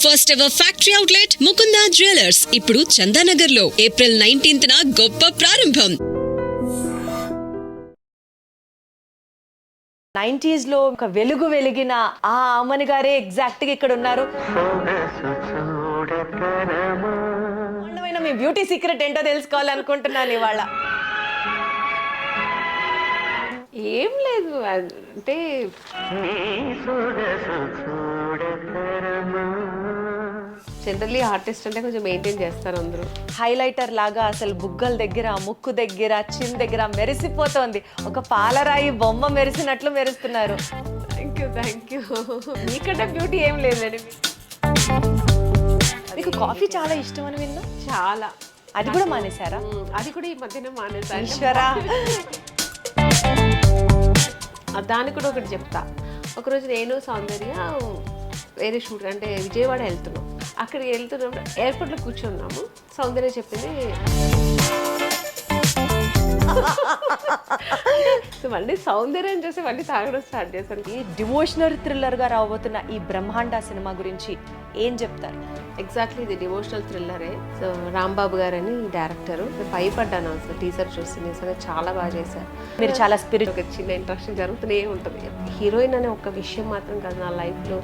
First ever factory outlet Mukunda jewellers ఇప్పుడు చందానగర్ లో April 19th గొప్ప ప్రారంభం. 90s లో ఒక వెలుగు వెలిగిన ఆ అమ్మని గారే ఎగ్జాక్ట్ గా ఇక్కడ ఉన్నారు. మీ బ్యూటీ సీక్రెట్ ఏంటో తెలుసుకోవాలనుకుంటున్నాను ఇవాళ. ఏం లేదు, అంటే జనరల్లీ ఆర్టిస్ట్ అంటే కొంచెం మెయింటైన్ చేస్తారు అందరూ. హైలైటర్ లాగా అసలు బుగ్గల దగ్గర, ముక్కు దగ్గర, చిన్ దగ్గర మెరిసిపోతోంది. ఒక పాలరాయి బొమ్మ మెరిసినట్లు మెరుస్తున్నారు. Thank you. మీకంటే బ్యూటీ ఏం లేదండి. మీకు కాఫీ చాలా ఇష్టం అని విన్నా. చాలా. అది కూడా మానేశారా? అది కూడా ఈ మధ్యన మానేసా. ఈశ్వరా. దానికి కూడా ఒకటి చెప్తా. ఒకరోజు నేను సౌందర్య వేరే షూట్ అంటే విజయవాడ వెళ్తున్నాం. అక్కడికి వెళ్తున్నప్పుడు ఎయిర్పోర్ట్లో కూర్చున్నాము. సౌందర్య చెప్పింది మళ్ళీ సౌందర్యం చూసి మళ్ళీ తాగడం స్టార్ట్ చేశాను. ఈ డివోషనల్ థ్రిల్లర్ గా రాబోతున్న ఈ బ్రహ్మాండ సినిమా గురించి ఏం చెప్తారు? ఎగ్జాక్ట్లీ ఇది డివోషనల్ థ్రిల్లరే. సో రాంబాబు గారని డైరెక్టర్. భయపడ్డాను అసలు టీజర్ చూసి. నిజంగా చాలా బాగా చేశారు. మీరు చాలా స్పిరిట్. ఒక చిన్న ఇంట్రెస్ట్ జరుగుతూనే ఉంటుంది. హీరోయిన్ అనే ఒక విషయం మాత్రం కాదు, నా లైఫ్లో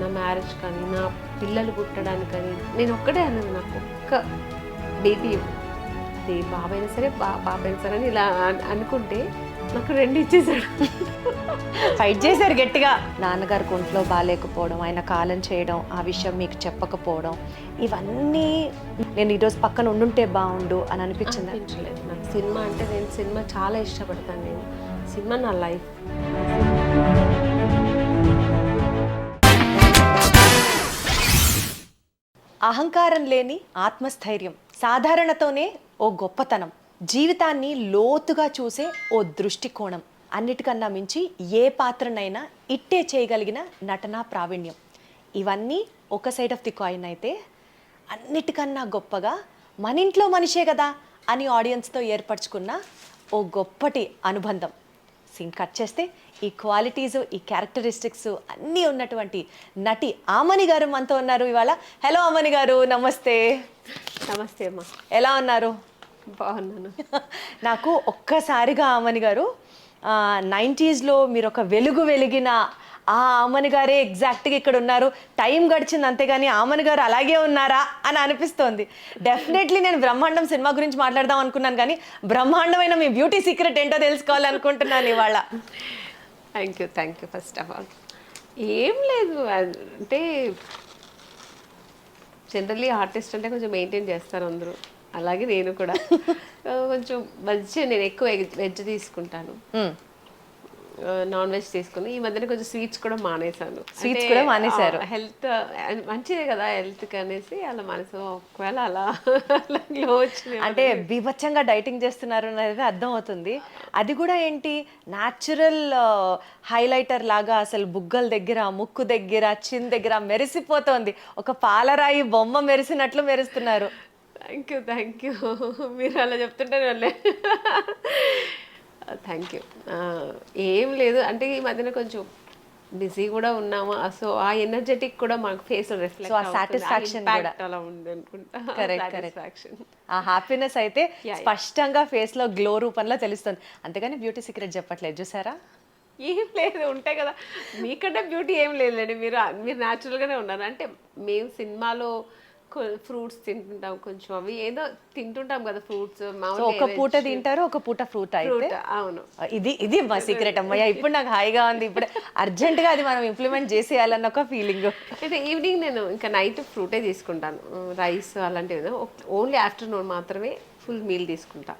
నా మ్యారేజ్ కానీ నా పిల్లలు పుట్టడానికి కానీ నేను ఒక్కడే అన్నది, నాకు ఒక్క బేబీ, అది బాబైనా సరే బాబైనా సరే అని ఇలా అనుకుంటే నాకు 2 ఇచ్చేసాడు. ఫైట్ చేశారు గట్టిగా. నాన్నగారు ఒంట్లో బాగాలేకపోవడం, ఆయన కాలం చేయడం, ఆ విషయం మీకు చెప్పకపోవడం, ఇవన్నీ నేను ఈరోజు పక్కన ఉండుంటే బాగుండు అని అనిపించింది. అనిపించలేదు నాకు. సినిమా అంటే నేను సినిమా చాలా ఇష్టపడతాను. నేను సినిమా నా లైఫ్. అహంకారం లేని ఆత్మస్థైర్యం, సాధారణతోనే ఓ గొప్పతనం, జీవితాన్ని లోతుగా చూసే ఓ దృష్టికోణం, అన్నిటికన్నా మించి ఏ పాత్రనైనా ఇట్టే చేయగలిగిన నటనా ప్రావీణ్యం, ఇవన్నీ ఒక సైడ్ ఆఫ్ ది కాయిన్ అయితే, అన్నిటికన్నా గొప్పగా మన ఇంట్లో మనిషే కదా అని ఆడియన్స్తో ఏర్పరచుకున్న ఓ గొప్పటి అనుబంధం. సీన్ కట్ చేస్తే ఈ క్వాలిటీస్, ఈ క్యారెక్టరిస్టిక్స్ అన్నీ ఉన్నటువంటి నటి ఆమని గారు మనతో ఉన్నారు ఇవాళ. హలో ఆమని గారు, నమస్తే. నమస్తే అమ్మా. ఎలా ఉన్నారు? బాగున్నాను. నాకు ఒక్కసారిగా ఆమని గారు 90s లో మీరు ఒక వెలుగు వెలిగిన ఆ ఆమని గారే ఎగ్జాక్ట్గా ఇక్కడ ఉన్నారు. టైం గడిచింది అంతేగాని ఆమని గారు అలాగే ఉన్నారా అని అనిపిస్తోంది. డెఫినెట్లీ నేను బ్రహ్మాండం సినిమా గురించి మాట్లాడదాం అనుకున్నాను, కానీ బ్రహ్మాండమైన మీ బ్యూటీ సీక్రెట్ ఏంటో తెలుసుకోవాలనుకుంటున్నాను ఇవాళ. Thank you. First of all ఏం లేదు, అంటే జనరల్లీ ఆర్టిస్ట్ అంటే కొంచెం మెయింటైన్ చేస్తారు అందరూ. అలాగే నేను కూడా కొంచెం మంచిగా, నేను ఎక్కువ వెజ్ తీసుకుంటాను, నాన్ వెజ్ తీసుకుని. ఈ మధ్యన కొంచెం స్వీట్స్ కూడా మానేశాను. స్వీట్స్ కూడా మానేశారు. హెల్త్ మంచిదే కదా హెల్త్కి అనేసి అలా మనసు. ఒకవేళ అలా గ్లో వచ్చింది అంటే బీభత్సంగా డైటింగ్ చేస్తున్నారు అనేది అర్థం అవుతుంది. అది కూడా ఏంటి, న్యాచురల్ హైలైటర్ లాగా అసలు బుగ్గల దగ్గర, ముక్కు దగ్గర, చిన్ దగ్గర మెరిసిపోతోంది. ఒక పాలరాయి బొమ్మ మెరిసినట్లు మెరుస్తున్నారు. Thank you. మీరు అలా చెప్తుంటే వాళ్ళే. Thank you. ఏం లేదు, అంటే ఈ మధ్యన కొంచెం బిజీ కూడా ఉన్నాము. సో ఆ ఎనర్జెటిక్ కూడా మాకు ఫేస్ రిఫ్లెక్ట్, ఆ సాటిస్ఫాక్షన్ కూడా అలా ఉంది అనుకుంటా. కరెక్ట్. ఆ హ్యాపీనెస్ అయితే స్పష్టంగా ఫేస్ లో గ్లో రూపంలో తెలుస్తుంది. అంతేగాని బ్యూటీ సీక్రెట్ చెప్పట్లేదు, చూసారా? ఏం లేదు, ఉంటాయి కదా. మీకంటే బ్యూటీ ఏం లేదండి. మీరు న్యాచురల్గానే ఉన్నారు. అంటే మేము సినిమాలో ఫ్రూట్స్ తింటుంటాం, కొంచెం అవి ఏదో తింటుంటాం కదా ఫ్రూట్స్. ఒక పూట తింటారు, ఒక పూట ఫ్రూట్ అయితే. అవును, ఇది మా సీక్రెట్ అమ్మయ్య. ఇప్పుడు నాకు హాయిగా ఉంది. ఇప్పుడు అర్జెంట్ గా అది మనం ఇంప్లిమెంట్ చేసేయాలన్న ఒక ఫీలింగ్. అయితే ఈవినింగ్ నేను ఇంకా నైట్ ఫ్రూటే తీసుకుంటాను, రైస్ అలాంటివి. ఓన్లీ ఆఫ్టర్నూన్ మాత్రమే ఫుల్ మీల్ తీసుకుంటా.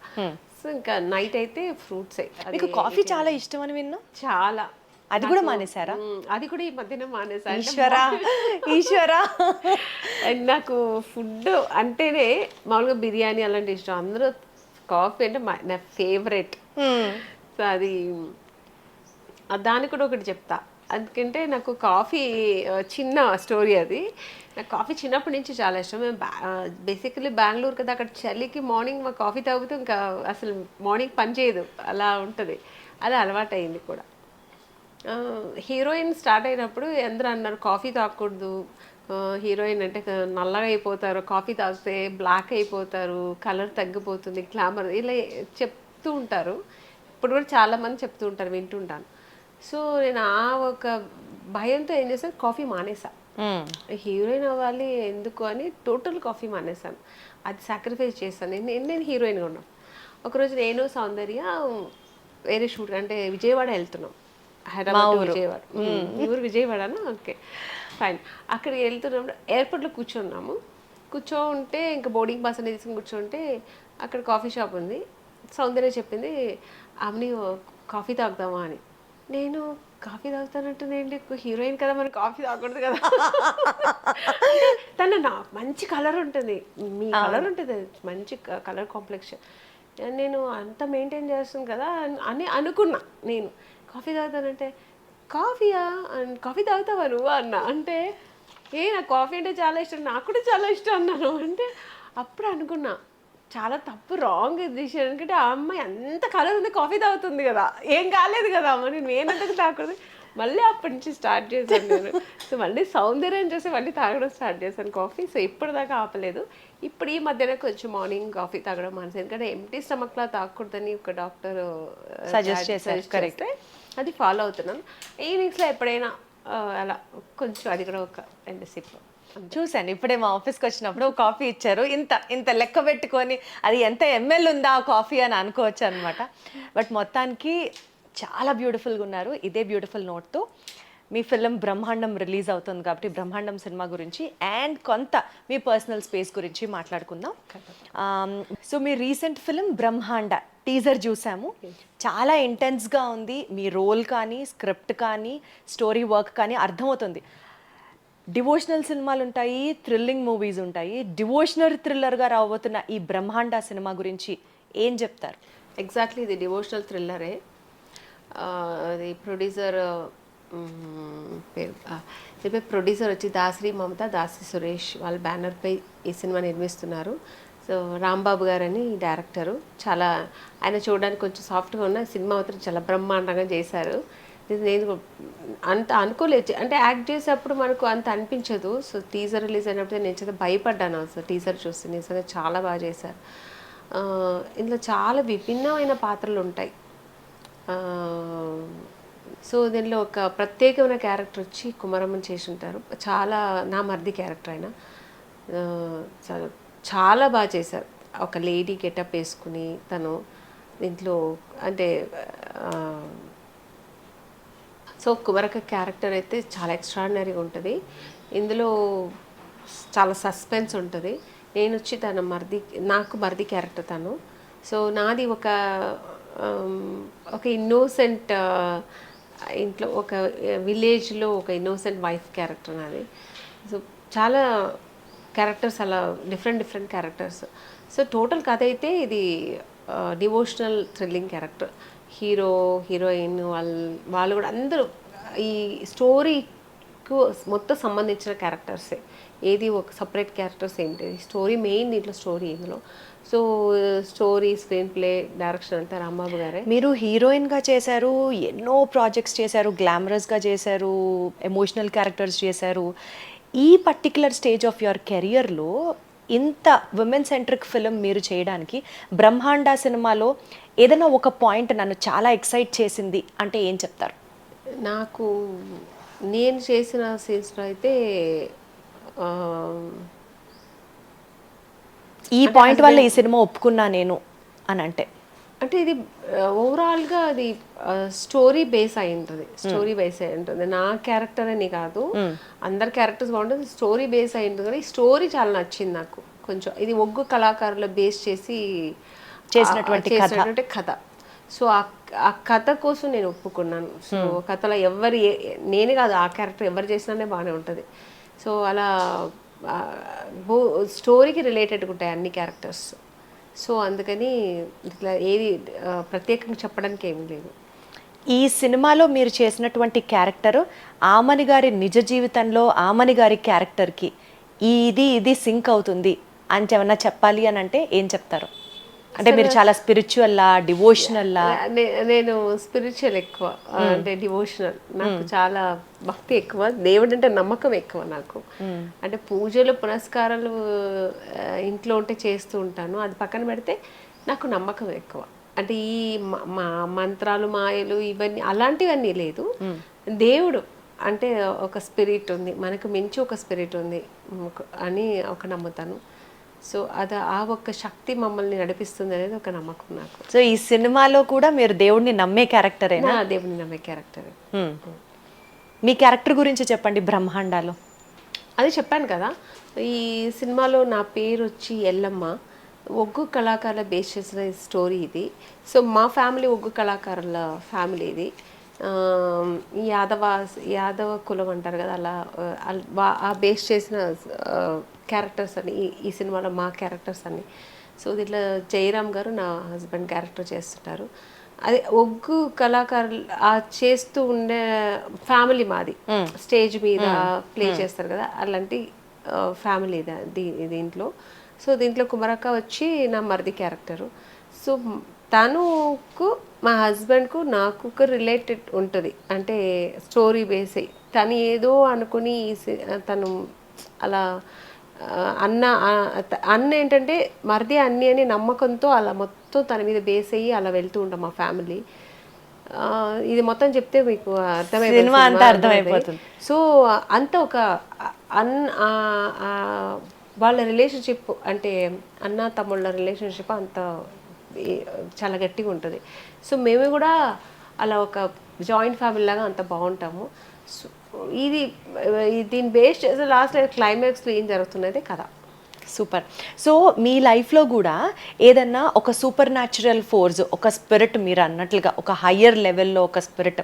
సో ఇంకా నైట్ అయితే ఫ్రూట్సే. మీకు కాఫీ చాలా ఇష్టం అని విన్నా. చాలా. అది కూడా మానేశారా? అది కూడా ఈ మధ్యన మానేసా. ఈశ్వరా. నాకు ఫుడ్ అంటేనే మామూలుగా బిర్యానీ అలాంటి ఇష్టం. అందరూ కాఫీ అంటే నా ఫేవరెట్. సో అది దానికి కూడా ఒకటి చెప్తా. అందుకంటే నాకు కాఫీ చిన్న స్టోరీ అది. నాకు కాఫీ చిన్నప్పటి నుంచి చాలా ఇష్టం. మేము బేసికలీ బెంగళూరు కదా, అక్కడ చలికి మార్నింగ్ మా కాఫీ తాగుతూ ఇంకా అసలు మార్నింగ్ పని చేయదు, అలా ఉంటుంది. అది అలవాటు అయింది కూడా. హీరోయిన్ స్టార్ట్ అయినప్పుడు అందరూ అన్నారు కాఫీ తాగకూడదు, హీరోయిన్ అంటే నల్లగా అయిపోతారు, కాఫీ తాగితే బ్లాక్ అయిపోతారు, కలర్ తగ్గిపోతుంది, గ్లామర్ ఇలా చెప్తూ ఉంటారు. ఇప్పుడు కూడా చాలామంది చెప్తూ ఉంటారు, వింటుంటాను. సో నేను ఆ ఒక భయంతో ఏం చేశాను, కాఫీ మానేసా. హీరోయిన్ అవ్వాలి ఎందుకు అని టోటల్ కాఫీ మానేసాను. అది సాక్రిఫైస్ చేశాను. నేను హీరోయిన్గా ఉన్నాను. ఒకరోజు నేను సౌందర్య వేరే షూట్ అంటే విజయవాడ వెళ్తున్నాం. హైదరాబాద్ విజయవాడ. మీ ఊరు విజయవాడనా? Okay fine. అక్కడికి వెళ్తున్నప్పుడు ఎయిర్పోర్ట్లో కూర్చోంటే ఇంకా బోర్డింగ్ పాస్ అనేది తీసుకుని కూర్చోంటే అక్కడ కాఫీ షాప్ ఉంది. సౌందర్య చెప్పింది, ఆమెని కాఫీ తాగుదామా అని. నేను కాఫీ తాగుతానంటేనేంటి, హీరోయిన్ కదా, మరి కాఫీ తాగకూడదు కదా. తన మంచి కలర్ ఉంటుంది, మీ కలర్ ఉంటుంది, మంచి కలర్ కాంప్లెక్షన్, నేను అంత మెయింటైన్ చేస్తాను కదా అని అనుకున్నా. నేను కాఫీ తాగుతానంటే, కాఫీ తాగుతావా నువ్వు అన్నా. అంటే నాకు కాఫీ అంటే చాలా ఇష్టం, నాకు కూడా చాలా ఇష్టం అన్నాను. అంటే అప్పుడు అనుకున్నా చాలా తప్పు, రాంగ్ డిసిషన్. ఎందుకంటే ఆ అమ్మాయి అంత కలర్ ఉంది, కాఫీ తాగుతుంది కదా, ఏం కాలేదు కదా, మరి నేనంతకు తాగకూడదు. మళ్ళీ అప్పటి నుంచి స్టార్ట్ చేశాను నేను. సో మళ్ళీ సౌందర్యం చూసి మళ్ళీ తాగడం స్టార్ట్ చేశాను కాఫీ. సో ఇప్పటిదాకా ఆపలేదు. ఇప్పుడు ఈ మధ్యన కొంచెం మార్నింగ్ కాఫీ తాగడం మానేసి, ఎందుకంటే ఎంటీ స్టమక్లా తాగకూడదని ఒక డాక్టర్ సజెస్ట్ చేశారు. కరెక్ట్, అది ఫాలో అవుతున్నాను. ఈవినింగ్స్లో ఎప్పుడైనా అలా కొంచెం, అది కూడా ఒక 2 సిప్. చూశాను ఇప్పుడే మా ఆఫీస్కి వచ్చినప్పుడు కాఫీ ఇచ్చారు, ఇంత ఇంత లెక్క పెట్టుకొని అది ఎంత ఎంఎల్ ఉందా ఆ కాఫీ అని అనుకోవచ్చు అనమాట. బట్ మొత్తానికి చాలా బ్యూటిఫుల్గా ఉన్నారు. ఇదే బ్యూటిఫుల్ నోట్తో మీ ఫిలిం బ్రహ్మాండం రిలీజ్ అవుతుంది కాబట్టి బ్రహ్మాండం సినిమా గురించి అండ్ కొంత మీ పర్సనల్ స్పేస్ గురించి మాట్లాడుకుందాం. సో మీ రీసెంట్ ఫిలిం బ్రహ్మాండ టీజర్ చూసాము, చాలా ఇంటెన్స్గా ఉంది. మీ రోల్ కానీ, స్క్రిప్ట్ కానీ, స్టోరీ వర్క్ కానీ అర్థమవుతుంది. డివోషనల్ సినిమాలు ఉంటాయి, థ్రిల్లింగ్ మూవీస్ ఉంటాయి. డివోషనల్ థ్రిల్లర్గా రాబోతున్న ఈ బ్రహ్మాండ సినిమా గురించి ఏం చెప్తారు? ఎగ్జాక్ట్లీ, ఇది డివోషనల్ థ్రిల్లరే. అది ప్రొడ్యూసర్ ప్రొడ్యూసర్ వచ్చి దాసరి మమత, దాసి సురేష్ వాళ్ళ బ్యానర్పై ఈ సినిమా నిర్మిస్తున్నారు. సో రాంబాబు గారని డైరెక్టరు. చాలా ఆయన చూడడానికి కొంచెం సాఫ్ట్గా ఉన్న సినిమా మాత్రం చాలా బ్రహ్మాండంగా చేశారు. నేను అంత అనుకోలేదు, అంటే యాక్ట్ చేసేటప్పుడు మనకు అంత అనిపించదు. సో టీజర్ రిలీజ్ అయినప్పుడు నేను చాలా భయపడ్డాను అసలు టీజర్ చూస్తే. నిజంగా చాలా బాగా చేశారు. ఇందులో చాలా విభిన్నమైన పాత్రలు ఉంటాయి. సో దీనిలో ఒక ప్రత్యేకమైన క్యారెక్టర్ వచ్చి కుమరమ్మని చేసి ఉంటారు. చాలా నా మర్ది క్యారెక్టర్ ఆయన చాలా బాగా చేశారు. ఒక లేడీ గెటప్ వేసుకుని తను దీంట్లో అంటే సో కుమరక క్యారెక్టర్ అయితే చాలా ఎక్స్ట్రాడినరీగా ఉంటుంది. ఇందులో చాలా సస్పెన్స్ ఉంటుంది. నేను వచ్చి తన నాకు మర్ది క్యారెక్టర్ తను. సో నాది ఒక ఇన్నోసెంట్ ఇంట్లో, ఒక విలేజ్లో ఒక ఇన్నోసెంట్ వైఫ్ క్యారెక్టర్ నాది. సో చాలా క్యారెక్టర్స్, అలా డిఫరెంట్ క్యారెక్టర్స్. సో టోటల్ కథ అయితే ఇది devotional thrilling character. Hero, heroine వాళ్ళు కూడా అందరూ ఈ స్టోరీకు మొత్తం సంబంధించిన క్యారెక్టర్సే. ఏది ఒక సపరేట్ క్యారెక్టర్స్ ఏంటి, స్టోరీ మెయిన్ దీంట్లో స్టోరీ ఇందులో. So story, screen play, direction అంతా రాంబాబు గారే. మీరు హీరోయిన్గా చేశారు, ఎన్నో ప్రాజెక్ట్స్ చేశారు, గ్లామరస్గా చేశారు, ఎమోషనల్ క్యారెక్టర్స్ చేశారు. ఈ పర్టిక్యులర్ స్టేజ్ ఆఫ్ యువర్ కెరియర్లో ఇంత విమెన్ సెంట్రిక్ ఫిలిం మీరు చేయడానికి బ్రహ్మాండ సినిమాలో ఏదైనా ఒక పాయింట్ నన్ను చాలా ఎక్సైట్ చేసింది అంటే ఏం చెప్తారు? నాకు నేను చేసిన సీన్స్లో అయితే ఈ పాయింట్ వల్ల ఈ సినిమా ఒప్పుకున్నా నేను అని అంటే ఇది ఓవరాల్గా అది స్టోరీ బేస్ అయి ఉంటుంది. స్టోరీ బేస్ అయి ఉంటుంది. నా క్యారెక్టర్ అని కాదు, అందరి క్యారెక్టర్స్ బాగుంటుంది, స్టోరీ బేస్ అయి ఉంటుంది. కానీ ఈ స్టోరీ చాలా నచ్చింది నాకు. కొంచెం ఇది ఒగ్గు కళాకారుల బేస్ చేసి చేసినటువంటి కథ. సో ఆ కథ కోసం నేను ఒప్పుకున్నాను. సో కథలో నేనే కాదు, ఆ క్యారెక్టర్ ఎవరు చేసినానే బాగానే ఉంటుంది. సో అలా స్టోరీకి రిలేటెడ్గా ఉంటాయి అన్ని క్యారెక్టర్స్. సో అందుకని ఇట్లా ఏది ప్రత్యేకంగా చెప్పడానికి ఏమీ లేదు. ఈ సినిమాలో మీరు చేసినటువంటి క్యారెక్టర్ ఆమని గారి నిజ జీవితంలో ఆమని గారి క్యారెక్టర్కి ఇది సింక్ అవుతుంది అని ఏమన్నా చెప్పాలి అని అంటే ఏం చెప్తారు? అంటే మీరు చాలా స్పిరిచువల్లా, డివోషనల్లా? నేను స్పిరిచువల్ ఎక్కువ, అంటే డివోషనల్. నాకు చాలా భక్తి ఎక్కువ, దేవుడు అంటే నమ్మకం ఎక్కువ నాకు. అంటే పూజలు పునస్కారాలు ఇంట్లో ఉంటే చేస్తూ ఉంటాను, అది పక్కన పెడితే నాకు నమ్మకం ఎక్కువ. అంటే ఈ మా మంత్రాలు మాయలు ఇవన్నీ అలాంటివన్నీ లేదు. దేవుడు అంటే ఒక స్పిరిట్ ఉంది, మనకు మించి ఒక స్పిరిట్ ఉంది అని ఒక నమ్ముతాను. సో అది ఆ ఒక్క శక్తి మమ్మల్ని నడిపిస్తుంది అనేది ఒక నమ్మకం నాకు. సో ఈ సినిమాలో కూడా మీరు దేవుడిని నమ్మే క్యారెక్టరేనా? దేవుడిని నమ్మే క్యారెక్టర్. మీ క్యారెక్టర్ గురించి చెప్పండి బ్రహ్మాండాలో. అది చెప్పాను కదా, ఈ సినిమాలో నా పేరు వచ్చి ఎల్లమ్మ. ఒగ్గు కళాకారుల బేస్ చేసిన స్టోరీ ఇది. సో మా ఫ్యామిలీ ఒగ్గు కళాకారుల ఫ్యామిలీ ఇది. యాదవ కులం అంటారు కదా, అలా ఆ బేస్ చేసిన క్యారెక్టర్స్ అని ఈ సినిమాలో మా క్యారెక్టర్స్ అన్ని. సో దీంట్లో జయరామ్ గారు నా హస్బెండ్ క్యారెక్టర్ చేస్తుంటారు. అది ఒగ్గు కళాకారులు చేస్తూ ఉండే ఫ్యామిలీ మాది. స్టేజ్ మీద ప్లే చేస్తారు కదా, అలాంటి ఫ్యామిలీ దీంట్లో. సో దీంట్లో కుమరక్క వచ్చి నా మరిది క్యారెక్టరు. సో తనుకు మా హస్బెండ్కు నాకు రిలేటెడ్ ఉంటుంది, అంటే స్టోరీ బేస్ అయ్యి. తను ఏదో అనుకుని తను అలా అన్న ఏంటంటే మరిది అన్ని అని నమ్మకంతో అలా మొత్తం తన మీద బేస్ అయ్యి అలా వెళ్తూ ఉంటాం మా ఫ్యామిలీ. ఇది మొత్తం చెప్తే మీకు అర్థమైపోతుంది. సో అంత ఒక వాళ్ళ రిలేషన్షిప్, అంటే అన్న తమ్ముళ్ళ రిలేషన్షిప్ అంత చాలా గట్టిగా ఉంటుంది. సో మేము కూడా అలా ఒక జాయింట్ ఫ్యామిలీ లాగా అంత బాగుంటాము. సో దీన్ని బేస్ చేసి లాస్ట్ క్లైమాక్స్లో ఏం జరుగుతున్నది కదా. సూపర్. సో మీ లైఫ్లో కూడా ఏదన్నా ఒక సూపర్ న్యాచురల్ ఫోర్స్, ఒక స్పిరిట్, మీరు అన్నట్లుగా ఒక హయ్యర్ లెవెల్లో ఒక స్పిరిట్,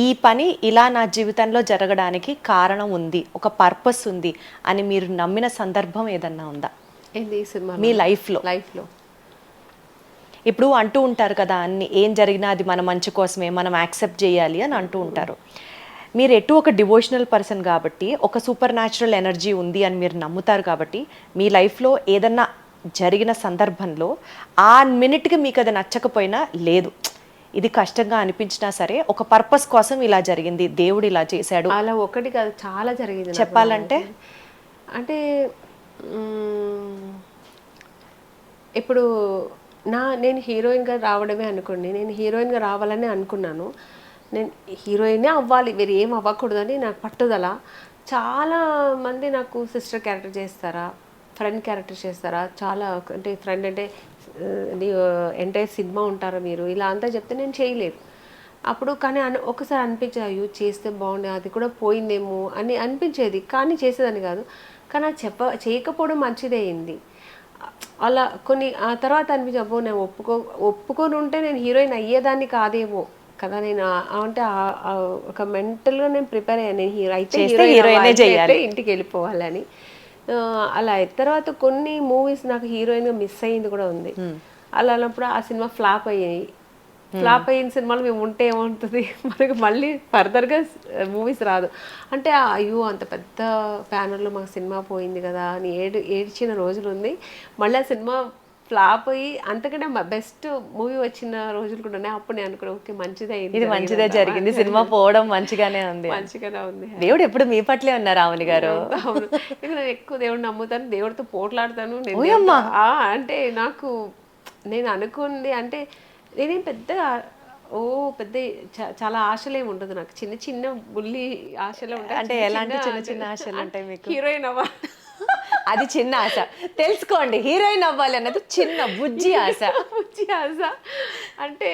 ఈ పని ఇలా నా జీవితంలో జరగడానికి కారణం ఉంది, ఒక పర్పస్ ఉంది అని మీరు నమ్మిన సందర్భం ఏదన్నా ఉందా ఏంది సినిమా మీ లైఫ్లో? ఇప్పుడు అంటూ ఉంటారు కదా, అన్ని ఏం జరిగినా అది మన మంచి కోసమే, మనం యాక్సెప్ట్ చేయాలి అని అంటూ ఉంటారు. మీరు ఎటు ఒక డివోషనల్ పర్సన్ కాబట్టి, ఒక సూపర్ న్యాచురల్ ఎనర్జీ ఉంది అని మీరు నమ్ముతారు కాబట్టి, మీ లైఫ్లో ఏదన్నా జరిగిన సందర్భంలో ఆ మినిట్కి మీకు అది నచ్చకపోయినా, లేదు ఇది కష్టంగా అనిపించినా సరే ఒక పర్పస్ కోసం ఇలా జరిగింది, దేవుడు ఇలా చేశాడు, అలా ఒకటి కాదు చాలా జరిగింది చెప్పాలంటే? అంటే ఇప్పుడు నేను హీరోయిన్గా రావడమే అనుకోండి, నేను హీరోయిన్గా రావాలని అనుకున్నాను. నేను హీరోయినే అవ్వాలి, వేరే ఏం అవ్వకూడదని నాకు పట్టుదల. చాలామంది నాకు సిస్టర్ క్యారెక్టర్ చేస్తారా, ఫ్రెండ్ క్యారెక్టర్ చేస్తారా, చాలా అంటే ఫ్రెండ్ అంటే ఎంటైర్ సినిమా ఉంటారా మీరు, ఇలా అంతా చెప్తే నేను చేయలేదు. అప్పుడు కానీ ఒకసారి అనిపించేది, అయ్యో చేస్తే బాగుండే, అది కూడా పోయిందేమో అని అనిపించేది, కానీ చేసేదని కాదు. కానీ అది చేయకపోవడం మంచిదే అయింది. అలా కొన్ని ఆ తర్వాత అనిపించి, అబ్బో నేను ఒప్పుకొని ఉంటే నేను హీరోయిన్ అయ్యేదాన్ని కాదేమో కదా. నేను అంటే ఒక మెంటల్గా నేను ప్రిపేర్ అయ్యాను, నేను హీరోయిన్ ఇంటికి వెళ్ళిపోవాలని. అలా అయిన తర్వాత కొన్ని మూవీస్ నాకు హీరోయిన్గా మిస్ అయ్యింది కూడా ఉంది. అలా అన్నప్పుడు ఆ సినిమా ఫ్లాప్ అయిన సినిమాలు మేము ఉంటే ఏముంటుంది, మనకు మళ్ళీ ఫర్దర్గా మూవీస్ రాదు. అంటే అయ్యో అంత పెద్ద ప్యానర్లో మాకు సినిమా పోయింది కదా అని ఏడ్చిన రోజులు ఉంది. మళ్ళీ ఆ సినిమా ఫ్లాప్ అయ్యి అంతకంటే బెస్ట్ మూవీ వచ్చిన రోజులు కూడా ఉన్నాయి. అప్పుడు నేను అనుకున్నా, ఓకే మంచిదే జరిగింది, సినిమా పోవడం మంచిగానే ఉంది. దేవుడు ఎప్పుడు మీ పట్లే ఉన్నారు రావణి గారు. అవును, నేను ఎక్కువ దేవుడిని నమ్ముతాను, దేవుడితో పోట్లాడతాను. అంటే నాకు నేను అనుకుంది అంటే నేనేం పెద్దగా పెద్ద చాలా ఆశలేమి ఉండదు నాకు, చిన్న చిన్న బుల్లి ఆశలే ఉంటాయి. అంటే ఎలాంటి చిన్న చిన్న ఆశలు ఉంటాయి మీకు? హీరోయిన్ అవ్వాలి, అది చిన్న ఆశ. తెలుసుకోండి, హీరోయిన్ అవ్వాలి అన్నది చిన్న బుజ్జి ఆశ. అంటే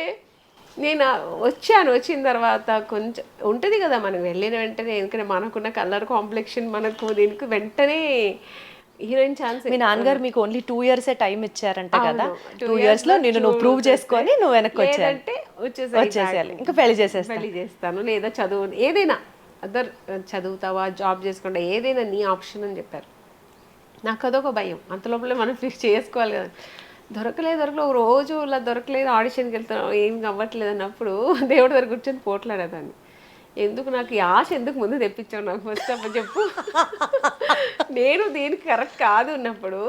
నేను వచ్చిన తర్వాత కొంచెం ఉంటుంది కదా, మనం వెళ్ళిన వెంటనే, ఎందుకంటే మనకున్న కలర్ కాంప్లెక్షన్ మనకు దీనికి వెంటనే హీరోయిన్ ఛాన్స్. మీ నాన్నగారు మీకు ఓన్లీ 2 years టైం ఇచ్చారంట కదా, 2 years లో నువ్వు ప్రూవ్ చేసుకొని నువ్వు వెనక్కి వచ్చేసేయాలి, ఇంకా పెళ్లి చేస్తాను, లేదా చదువు ఏదైనా చదువుతావా, జాబ్ చేసుకుంటా, ఏదైనా నీ ఆప్షన్ అని చెప్పారు. నాకు అదొక భయం, అంత లోపలే మనం ఫిక్స్ చేసుకోవాలి కదా. దొరకలేదు ఒక రోజు ఇలా దొరకలేదు, ఆడిషన్కి వెళ్తాను, ఏం అవ్వట్లేదు అన్నప్పుడు దేవుడి దగ్గర కూర్చొని పోట్లాడేదాన్ని. ఎందుకు నాకు ఈ ఆశ ఎందుకు ముందు తెప్పించావు నాకు ఫస్ట్ అప్పుడు చెప్పు. నేను దీనికి కరెక్ట్ కాదు ఉన్నప్పుడు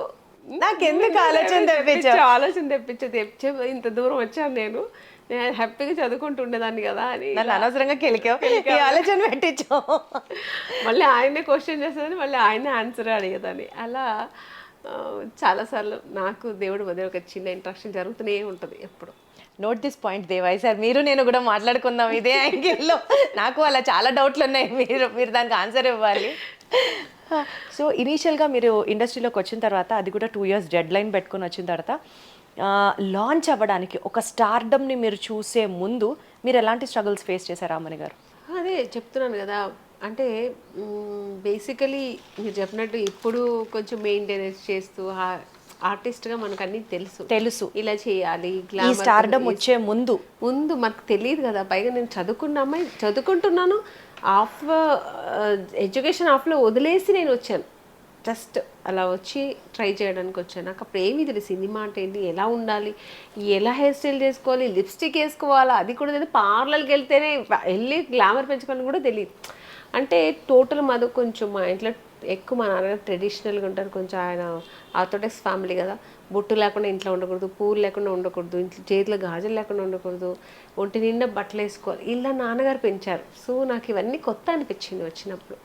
నాకెందుకు ఆలోచన తెప్పించావు? ఆలోచన తెప్పించేది ఇంత దూరం వచ్చాను నేను హ్యాపీగా చదువుకుంటుండేదాన్ని కదా అని నన్ను అనవసరంగా కెలికావు, ఈ ఆలోచన పెట్టించావు. మళ్ళీ ఆయనే క్వశ్చన్ చేసేదని మళ్ళీ ఆయనే ఆన్సర్ అడిగేదాన్ని. అలా చాలాసార్లు నాకు దేవుడు మధ్య ఒక చిన్న ఇంట్రాక్షన్ జరుగుతూనే ఉంటుంది ఎప్పుడు. నోట్ దిస్ పాయింట్ దేవాయ్ సార్, మీరు నేను కూడా మాట్లాడుకుందాం ఇదే యాంగిల్లో. నాకు అలా చాలా డౌట్లు ఉన్నాయి, మీరు దానికి ఆన్సర్ ఇవ్వాలి. సో ఇనీషియల్గా మీరు ఇండస్ట్రీలోకి వచ్చిన తర్వాత, అది కూడా 2 years డెడ్ లైన్ పెట్టుకొని వచ్చిన తర్వాత, లాంచ్ అవ్వడానికి ఒక స్టార్డమ్ని మీరు చూసే ముందు మీరు ఎలాంటి స్ట్రగుల్స్ ఫేస్ చేశారు రామణి గారు? అదే చెప్తున్నాను కదా, అంటే బేసికలీ మీరు చెప్పినట్టు ఇప్పుడు కొంచెం మెయింటెనెన్స్ చేస్తూ ఆర్టిస్ట్గా మనకు అన్నీ తెలుసు ఇలా చేయాలి. ఈ స్టార్డమ్ వచ్చే ముందు మనకు తెలియదు కదా. పైగా నేను చదువుకుంటున్నాను, ఎడ్యుకేషన్ ఆఫ్లో వదిలేసి నేను వచ్చాను. జస్ట్ అలా వచ్చి ట్రై చేయడానికి వచ్చాను. నాకు అప్పుడు ఏమీ తెలియదు సినిమా అంటే ఏంటి, ఎలా ఉండాలి, ఎలా హెయిర్ స్టైల్ చేసుకోవాలి, లిప్స్టిక్ వేసుకోవాలా, అది కూడా తెలియదు. పార్లర్కి వెళ్తేనే వెళ్ళి గ్లామర్ పెంచుకోవాలని కూడా తెలియదు. అంటే టోటల్ మాది కొంచెం మా ఇంట్లో ఎక్కువ మా నాన్నగారు ట్రెడిషనల్గా ఉంటారు. కొంచెం ఆయన ఆర్థోడాక్స్ ఫ్యామిలీ కదా. బొట్టు లేకుండా ఇంట్లో ఉండకూడదు, పూలు లేకుండా ఉండకూడదు, ఇంట్లో చేతిలో గాజులు లేకుండా ఉండకూడదు, ఒంటి నిండా బట్టలు వేసుకోవాలి, ఇలా నాన్నగారు పెంచారు. సో నాకు ఇవన్నీ కొత్త అనిపించింది వచ్చినప్పుడు.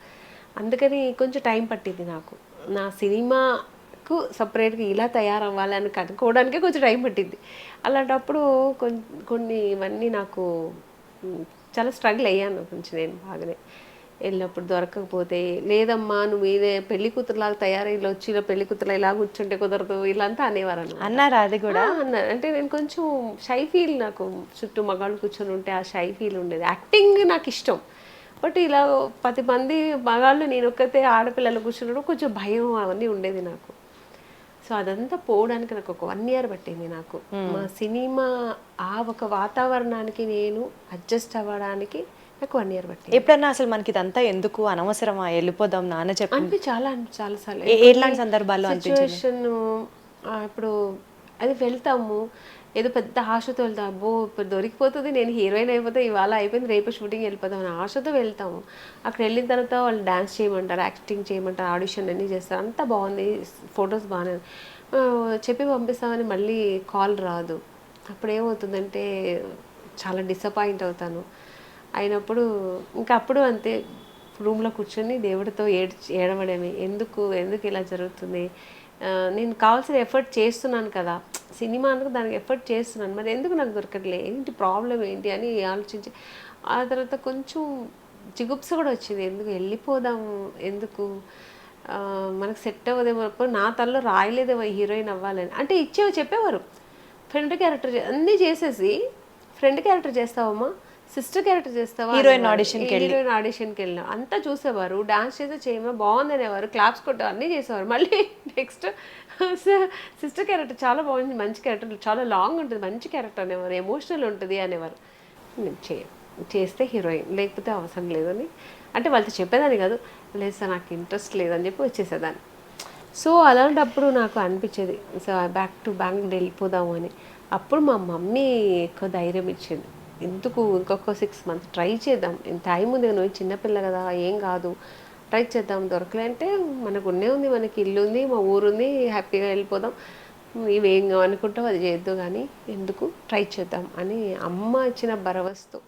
అందుకని కొంచెం టైం పట్టింది నాకు. నా సినిమాకు సపరేట్గా ఇలా తయారవ్వాలి అని కనుక్కోవడానికే కొంచెం టైం పట్టింది. అలాంటప్పుడు కొన్ని ఇవన్నీ నాకు చాలా స్ట్రగుల్ అయ్యాను కొంచెం. నేను బాగానే వెళ్ళినప్పుడు దొరకకపోతే, లేదమ్మా నువ్వు ఇదే పెళ్లి కూతురులాగా తయారై ఇలా వచ్చి ఇలా పెళ్లి కూతురులా ఇలా కూర్చుంటే కుదరదు, ఇలాంతా అనేవారు అన్నారా? అది కూడా అన్నారు. అంటే నేను కొంచెం షై ఫీల్, నాకు చుట్టూ మగాళ్ళు కూర్చొని ఉంటే ఆ షై ఫీల్ ఉండేది. యాక్టింగ్ నాకు ఇష్టం, బట్ ఇలా 10 మంది మగాళ్ళు నేను ఒక్కతే ఆడపిల్లలు కూర్చున్నప్పుడు కొంచెం భయం అవన్నీ ఉండేది నాకు. సో అదంతా పోవడానికి నాకు ఒక 1 year పట్టింది నాకు. మా సినిమా ఆ ఒక వాతావరణానికి నేను అడ్జస్ట్ అవ్వడానికి నాకు 1 year పట్టింది. ఎప్పుడన్నా అసలు మనకి ఇదంతా ఎందుకు, అనవసరమా, వెళ్ళిపోదాం నాన్న చెప్పి చాలాసార్లు ఎలాంటి సందర్భాల్లో సిచ్యువేషన్. ఇప్పుడు అది వెళ్తాము ఏదో పెద్ద ఆశతో వెళ్తాం, అబ్బో ఇప్పుడు దొరికిపోతుంది, నేను హీరోయిన్ అయిపోతే ఇవాళ అయిపోయింది రేపు షూటింగ్ వెళ్ళిపోతాం అని ఆశతో వెళ్తాము. అక్కడ వెళ్ళిన తర్వాత వాళ్ళు డ్యాన్స్ చేయమంటారు, యాక్టింగ్ చేయమంటారు, ఆడిషన్ అన్నీ చేస్తారు, అంతా బాగుంది, ఫొటోస్ బాగానే చెప్పి పంపిస్తామని మళ్ళీ కాల్ రాదు. అప్పుడు ఏమవుతుందంటే చాలా డిసప్పాయింట్ అవుతాను. అయినప్పుడు ఇంకా అప్పుడు అంతే రూమ్లో కూర్చొని దేవుడితో ఏడవడమే, ఎందుకు ఇలా జరుగుతుంది, నేను కావాల్సిన ఎఫర్ట్ చేస్తున్నాను కదా, సినిమా అందుకు దానికి ఎఫర్ట్ చేస్తున్నాను, మరి ఎందుకు నాకు దొరకట్లే, ఏంటి ప్రాబ్లం ఏంటి అని ఆలోచించి ఆ తర్వాత కొంచెం జిగుప్స కూడా వచ్చింది. ఎందుకు వెళ్ళిపోదాము, ఎందుకు మనకు సెట్ అవ్వదేమో, నా తలలో రాయలేదేమో హీరోయిన్ అవ్వాలని. అంటే చెప్పేవారు ఫ్రెండ్ క్యారెక్టర్ అన్నీ చేసేసి, ఫ్రెండ్ క్యారెక్టర్ చేస్తావమ్మా, సిస్టర్ క్యారెక్టర్ చేస్తావా, హీరోయిన్ ఆడిషన్కి వెళ్ళినా అంతా చూసేవారు, డాన్స్ చేస్తే చేయమో బాగుంది అనేవారు, క్లాప్స్ కొట్ట అన్నీ చేసేవారు. మళ్ళీ నెక్స్ట్ సిస్టర్ క్యారెక్టర్ చాలా బాగుంది, మంచి క్యారెక్టర్, చాలా లాంగ్ ఉంటుంది, మంచి క్యారెక్టర్ అనేవారు, ఎమోషనల్ ఉంటుంది అనేవారు. నేను చేస్తే హీరోయిన్, లేకపోతే అవసరం లేదని అంటే వాళ్ళతో చెప్పేదాన్ని కాదు, లేదు సార్ నాకు ఇంట్రెస్ట్ లేదని చెప్పి వచ్చేసేదాన్ని. సో అలాంటప్పుడు నాకు అనిపించేది సో బ్యాక్ టు బెంగళూరు వెళ్ళిపోదాము అని. అప్పుడు మా మమ్మీ ఎక్కువ ధైర్యం ఇచ్చింది, ఎందుకు ఇంకొక 6 months ట్రై చేద్దాం, టైం ఉంది, నువ్వు చిన్నపిల్ల కదా ఏం కాదు, ట్రై చేద్దాం, దొరకలే అంటే మనకు ఉంది, మనకి ఇల్లు ఉంది, మా ఊరుంది, హ్యాపీగా వెళ్ళిపోదాం, ఇవేం అనుకుంటావు అది చేద్దు కానీ ఎందుకు ట్రై చేద్దాం అని అమ్మ ఇచ్చిన భరవసతో